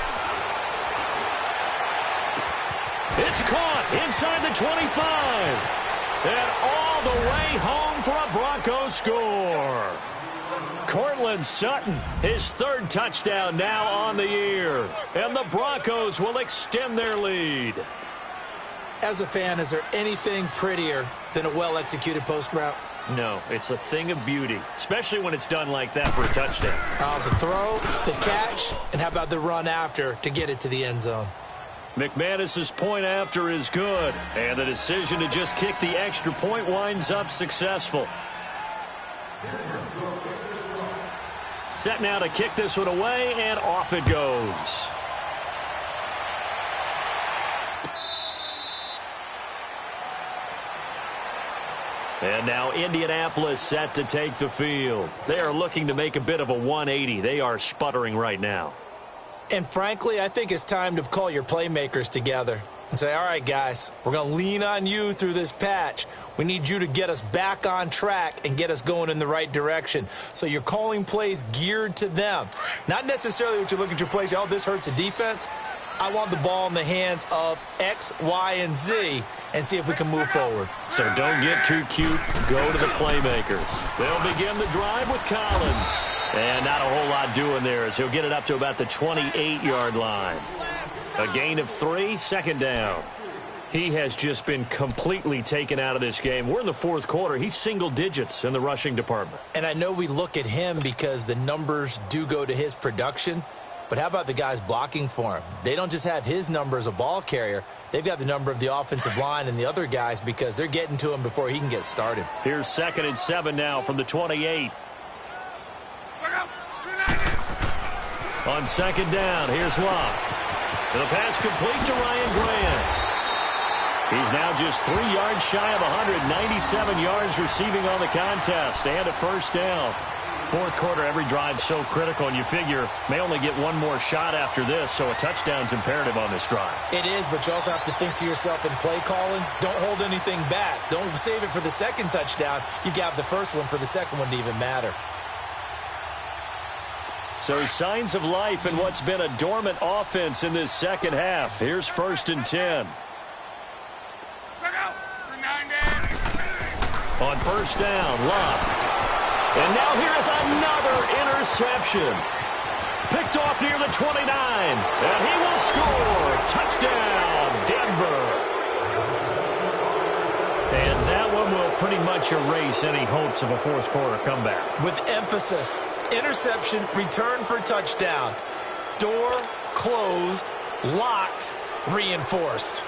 It's caught inside the 25. And all the way home for a Broncos score. Cortland Sutton, his 3rd touchdown now on the year. And the Broncos will extend their lead. As a fan, is there anything prettier than a well-executed post route? No, it's a thing of beauty, especially when it's done like that for a touchdown. The throw, the catch, and how about the run after to get it to the end zone? McManus's point after is good, and the decision to just kick the extra point winds up successful. Set now to kick this one away, and off it goes. And now Indianapolis set to take the field. They are looking to make a bit of a 180. They are sputtering right now. And frankly, I think it's time to call your playmakers together and say, all right, guys, we're going to lean on you through this patch. We need you to get us back on track and get us going in the right direction. So you're calling plays geared to them. Not necessarily what you look at your plays, oh, this hurts the defense. I want the ball in the hands of X, Y, and Z and see if we can move forward. So don't get too cute. Go to the playmakers. They'll begin the drive with Collins. And not a whole lot doing there as he'll get it up to about the 28-yard line. A gain of 3, 2nd down. He has just been completely taken out of this game. We're in the 4th quarter. He's single digits in the rushing department. And I know we look at him because the numbers do go to his production. But how about the guys blocking for him? They don't just have his number as a ball carrier. They've got the number of the offensive line and the other guys because they're getting to him before he can get started. Here's 2nd and 7 now from the 28. On 2nd down, here's Locke. The pass complete to Ryan Grant. He's now just 3 yards shy of 197 yards receiving on the contest and a 1st down. fourth quarter, every drive's so critical, and you figure may only get one more shot after this, so a touchdown's imperative on this drive. It is, but you also have to think to yourself in play calling, don't hold anything back. Don't save it for the second touchdown. You got the first one for the second one to even matter. So signs of life in what's been a dormant offense in this second half. Here's 1st and 10. On first down, Locke. And now here is another interception. Picked off near the 29. And he will score. Touchdown, Denver. And that one will pretty much erase any hopes of a fourth quarter comeback. With emphasis, interception, return for touchdown. Door closed, locked, reinforced.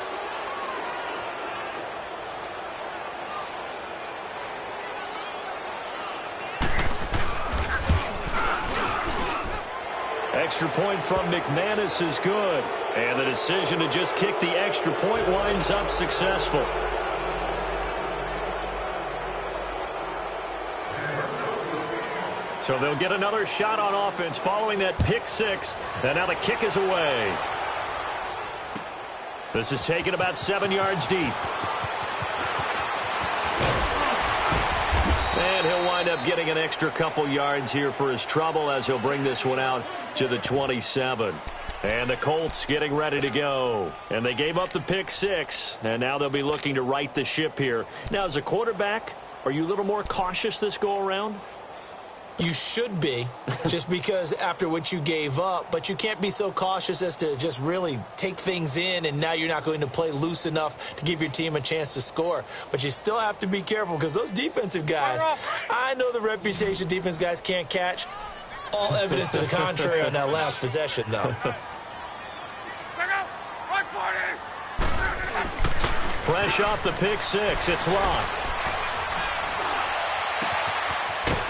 Extra point from McManus is good. And the decision to just kick the extra point winds up successful. So they'll get another shot on offense following that pick six. And now the kick is away. This is taken about 7 yards deep. And he'll wind up getting an extra couple yards here for his trouble as he'll bring this one out to the 27. And the Colts getting ready to go. And they gave up the pick six. And now they'll be looking to right the ship here. Now, as a quarterback, are you a little more cautious this go-around? You should be, just because after what you gave up, but you can't be so cautious as to just really take things in, and now you're not going to play loose enough to give your team a chance to score. But you still have to be careful because those defensive guys, I know the reputation defense guys can't catch. All evidence to the contrary on that last possession, though. Fresh off the pick six, it's Locke.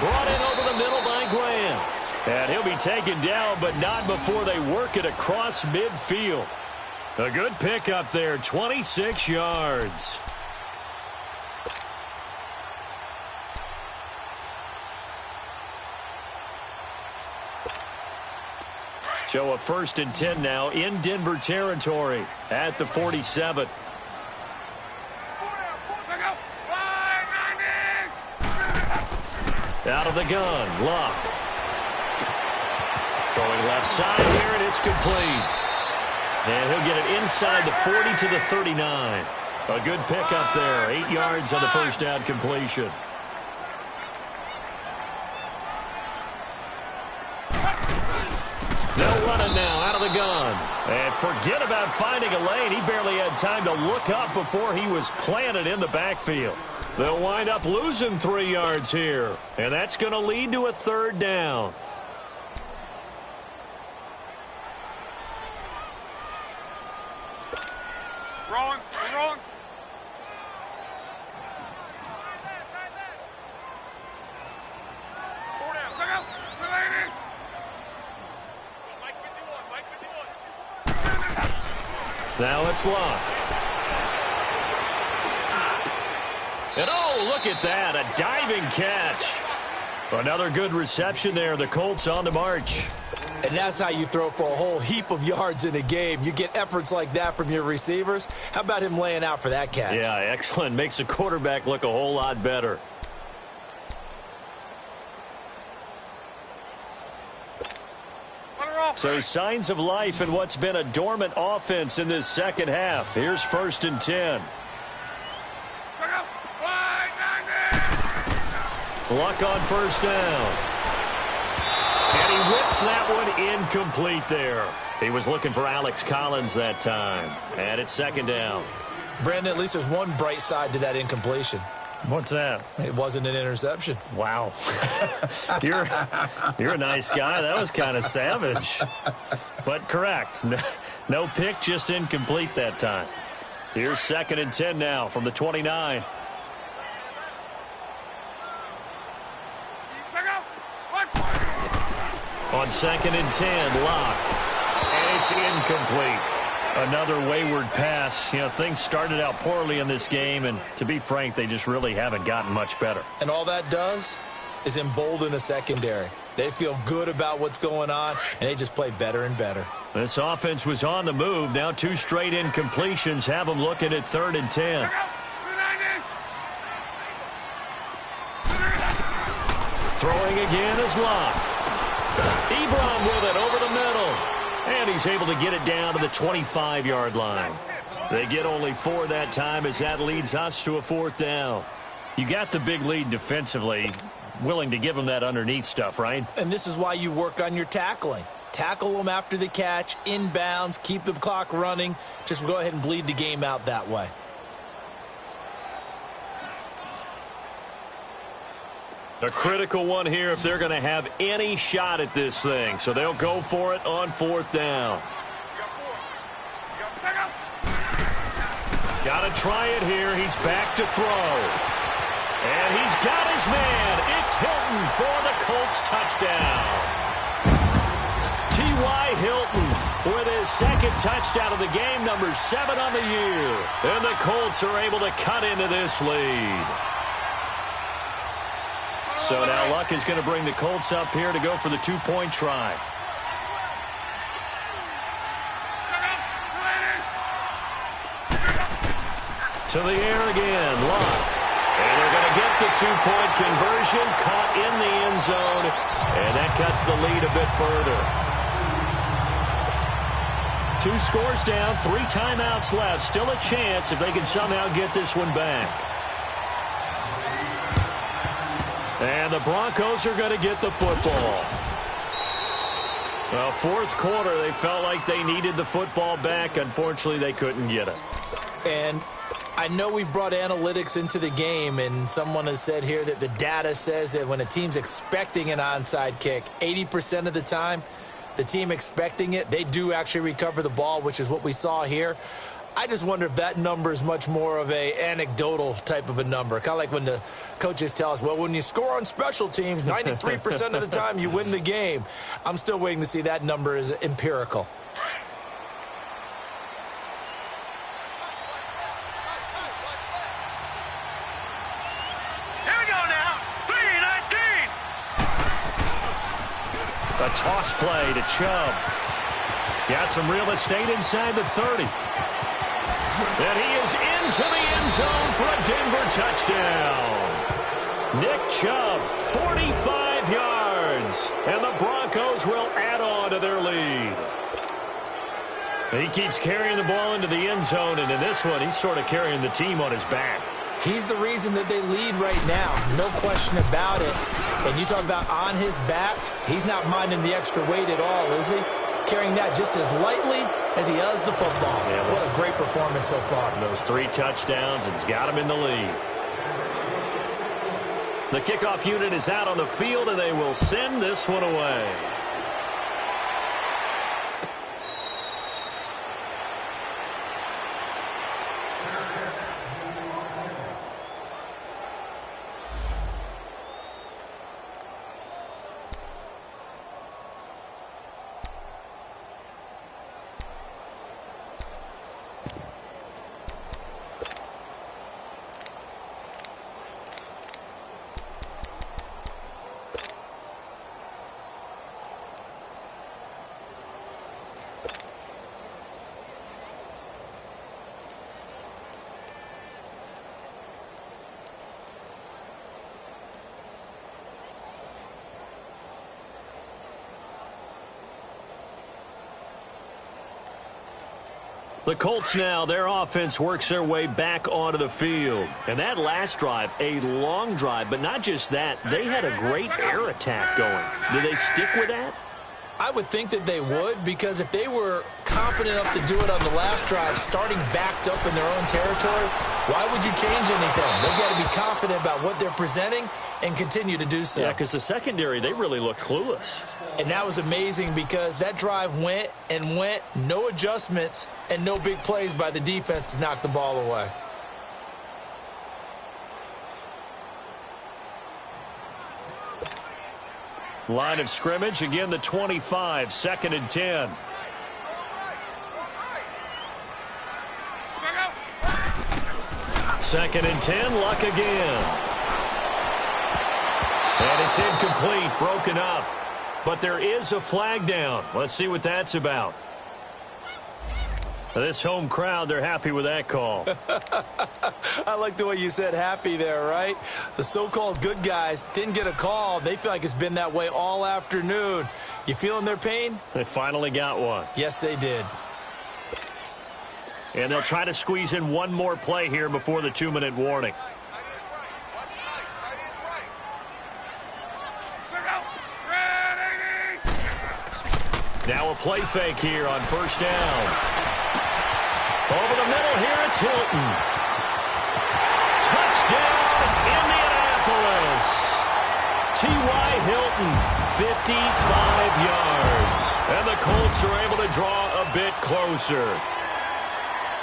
Brought in over the middle by Graham. And he'll be taken down, but not before they work it across midfield. A good pickup there, 26 yards. So a 1st and 10 now in Denver territory at the 47. Out of the gun, Locke. Throwing left side here, and it's complete. And he'll get it inside the 40 to the 39. A good pickup there, 8 yards on the first down completion. No running now, out of the gun. And forget about finding a lane. He barely had time to look up before he was planted in the backfield. They'll wind up losing 3 yards here. And that's going to lead to a 3rd down. Rolling, rolling. Now it's Locke. And oh, look at that, a diving catch. Another good reception there, the Colts on the march. And that's how you throw for a whole heap of yards in a game. You get efforts like that from your receivers. How about him laying out for that catch? Yeah, excellent. Makes the quarterback look a whole lot better. So signs of life in what's been a dormant offense in this second half. Here's 1st and 10. Luck on first down. And he whips that one incomplete there. He was looking for Alex Collins that time. And it's 2nd down. Brandon, at least there's one bright side to that incompletion. What's that? It wasn't an interception. Wow. You're a nice guy. That was kind of savage. But correct. No pick, just incomplete that time. Here's 2nd and 10 now from the 29. On 2nd and 10, Locke. And it's incomplete. Another wayward pass. You know, things started out poorly in this game, and to be frank, they just really haven't gotten much better. And all that does, is embolden a secondary. They feel good about what's going on, and they just play better and better. This offense was on the move. Now 2 straight incompletions have them looking at 3rd and 10. Throwing again is Locke. Ebron with it over the middle. And he's able to get it down to the 25-yard line. They get only 4 that time as that leads us to a 4th down. You got the big lead defensively. Willing to give them that underneath stuff, right? And this is why you work on your tackling. Tackle them after the catch, inbounds, keep the clock running. Just go ahead and bleed the game out that way. A critical one here if they're going to have any shot at this thing. So they'll go for it on 4th down. Got to try it here. He's back to throw. And he's got his man. It's Hilton for the Colts touchdown. T.Y. Hilton with his 2nd touchdown of the game, number 7 on the year. And the Colts are able to cut into this lead. So now Luck is going to bring the Colts up here to go for the 2-point try. To the air again, Luck. And they're going to get the 2-point conversion, caught in the end zone, and that cuts the lead a bit further. 2 scores down, 3 timeouts left. Still a chance if they can somehow get this one back. And the Broncos are going to get the football. Well, 4th quarter, they felt like they needed the football back. Unfortunately, they couldn't get it. And I know we brought analytics into the game, and someone has said here that the data says that when a team's expecting an onside kick, 80% of the time, the team expecting it, they do actually recover the ball, which is what we saw here. I just wonder if that number is much more of a anecdotal type of a number. Kind of like when the coaches tell us, well, when you score on special teams, 93% of the time you win the game. I'm still waiting to see that number is empirical. Here we go now. 3-19. A toss play to Chubb. Got some real estate inside the 30. And he is into the end zone for a Denver touchdown. Nick Chubb, 45 yards. And the Broncos will add on to their lead. And he keeps carrying the ball into the end zone, and in this one, he's sort of carrying the team on his back. He's the reason that they lead right now. No question about it. And you talk about on his back, he's not minding the extra weight at all, is he? Carrying that just as lightly as he does the football. Yeah, what a great performance so far. Those 3 touchdowns, it's got him in the lead. The kickoff unit is out on the field, and they will send this one away. The Colts now, their offense works their way back onto the field. And that last drive, a long drive, but not just that, they had a great air attack going. Do they stick with that? I would think that they would, because if they were confident enough to do it on the last drive, starting backed up in their own territory, why would you change anything? They've got to be confident about what they're presenting and continue to do so. Yeah, because the secondary, they really looked clueless. And that was amazing because that drive went and went, no adjustments, and no big plays by the defense to knock the ball away. Line of scrimmage, again the 25, 2nd and 10. Second and 10, Luck again. And it's incomplete, broken up. But there is a flag down. Let's see what that's about. This home crowd, they're happy with that call. I like the way you said happy there, right? The so-called good guys didn't get a call. They feel like it's been that way all afternoon. You feeling their pain? They finally got one. Yes, they did. And they'll try to squeeze in one more play here before the 2-minute warning. Now a play fake here on first down. Over the middle here, it's Hilton. Touchdown, Indianapolis. T.Y. Hilton, 55 yards. And the Colts are able to draw a bit closer.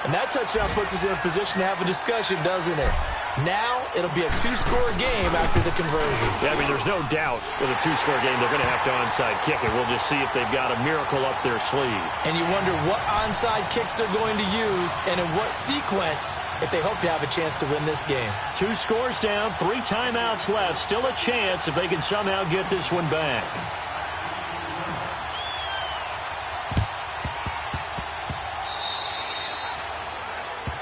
And that touchdown puts us in a position to have a discussion, doesn't it? Now it'll be a two-score game after the conversion. Yeah, I mean, there's no doubt with a two-score game they're going to have to onside kick it. We'll just see if they've got a miracle up their sleeve. And you wonder what onside kicks they're going to use and in what sequence if they hope to have a chance to win this game. 2 scores down, 3 timeouts left. Still a chance if they can somehow get this one back.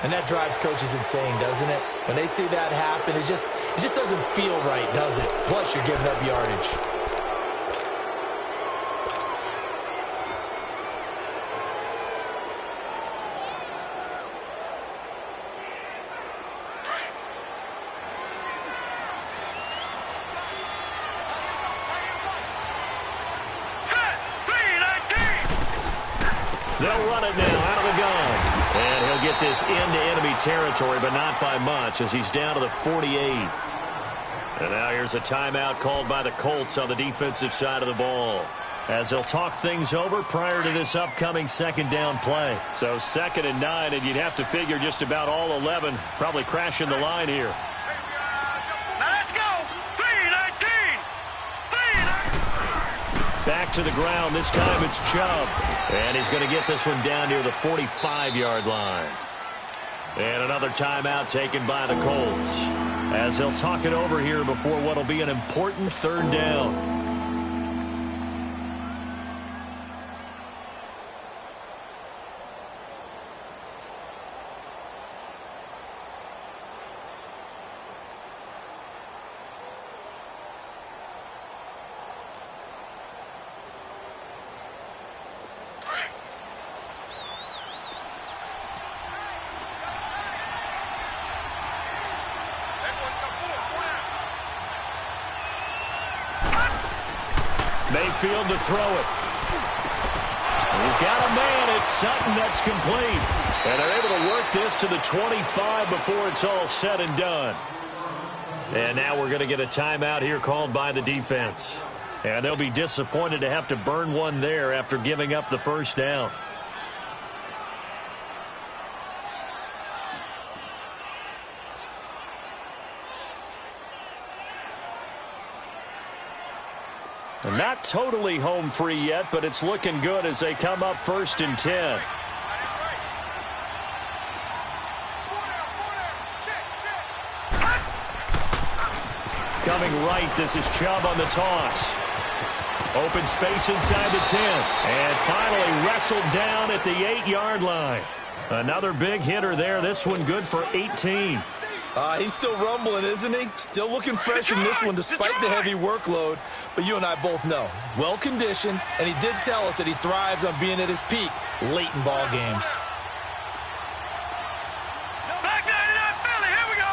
And that drives coaches insane, doesn't it? When they see that happen, it just doesn't feel right, does it? Plus, you're giving up yardage. They'll run it now out of the gun. And he'll get this into enemy territory, but not by much as he's down to the 48. And now here's a timeout called by the Colts on the defensive side of the ball, as they'll talk things over prior to this upcoming second down play. So 2nd and 9, and you'd have to figure just about all 11 probably crashing the line here. Now let's go. 3-19. Back to the ground. This time it's Chubb. And he's going to get this one down near the 45-yard line. And another timeout taken by the Colts, as they'll talk it over here before what will be an important 3rd down. Mayfield to throw it. He's got a man. It's Sutton that's complete. And they're able to work this to the 25 before it's all said and done. And now we're going to get a timeout here called by the defense. And they'll be disappointed to have to burn one there after giving up the first down. And not totally home free yet, but it's looking good as they come up 1st and 10. Coming right, this is Chubb on the toss. Open space inside the 10. And finally wrestled down at the 8-yard line. Another big hitter there. This one good for 18. He's still rumbling, isn't he? Still looking fresh in this one despite the heavy workload. But you and I both know, well-conditioned, and he did tell us that he thrives on being at his peak late in ball games. Back 99 Philly, here we go.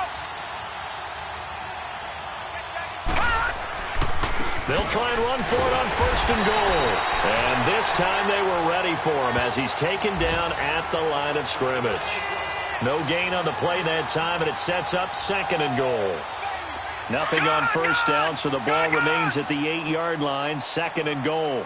They'll try and run for it on 1st and goal. And this time they were ready for him as he's taken down at the line of scrimmage. No gain on the play that time, and it sets up 2nd and goal. Nothing on 1st down, so the ball remains at the 8-yard line, 2nd and goal.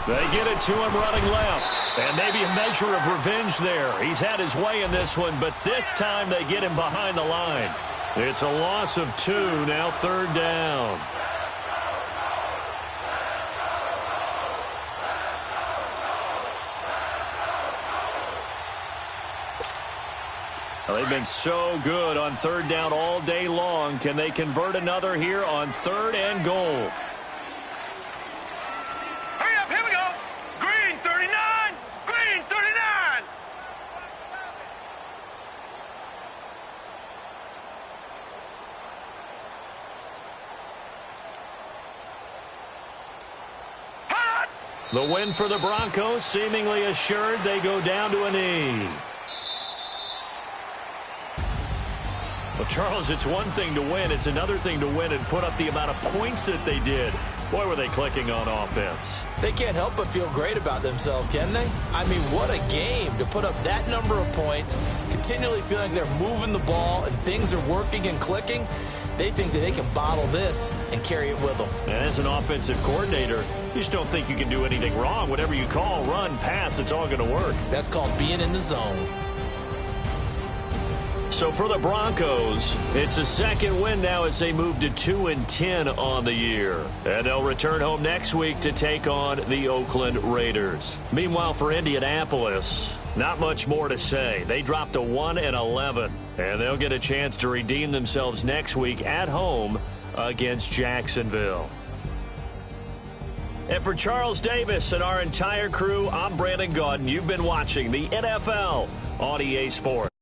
They get it to him running left. And maybe a measure of revenge there. He's had his way in this one, but this time they get him behind the line. It's a loss of 2, now 3rd down. Well, they've been so good on third down all day long. Can they convert another here on 3rd and goal? Hurry up, here we go. Green 39, green 39. Hot. The win for the Broncos seemingly assured. They go down to a knee. Well, Charles, it's one thing to win. It's another thing to win and put up the amount of points that they did. Boy, were they clicking on offense. They can't help but feel great about themselves, can they? I mean, what a game to put up that number of points, continually feeling like they're moving the ball and things are working and clicking. They think that they can bottle this and carry it with them. And as an offensive coordinator, you just don't think you can do anything wrong. Whatever you call, run, pass, it's all going to work. That's called being in the zone. So for the Broncos, it's a second win now as they move to 2-10 on the year. And they'll return home next week to take on the Oakland Raiders. Meanwhile, for Indianapolis, not much more to say. They dropped to 1-11, and they'll get a chance to redeem themselves next week at home against Jacksonville. And for Charles Davis and our entire crew, I'm Brandon Gaudin. You've been watching the NFL on EA Sports.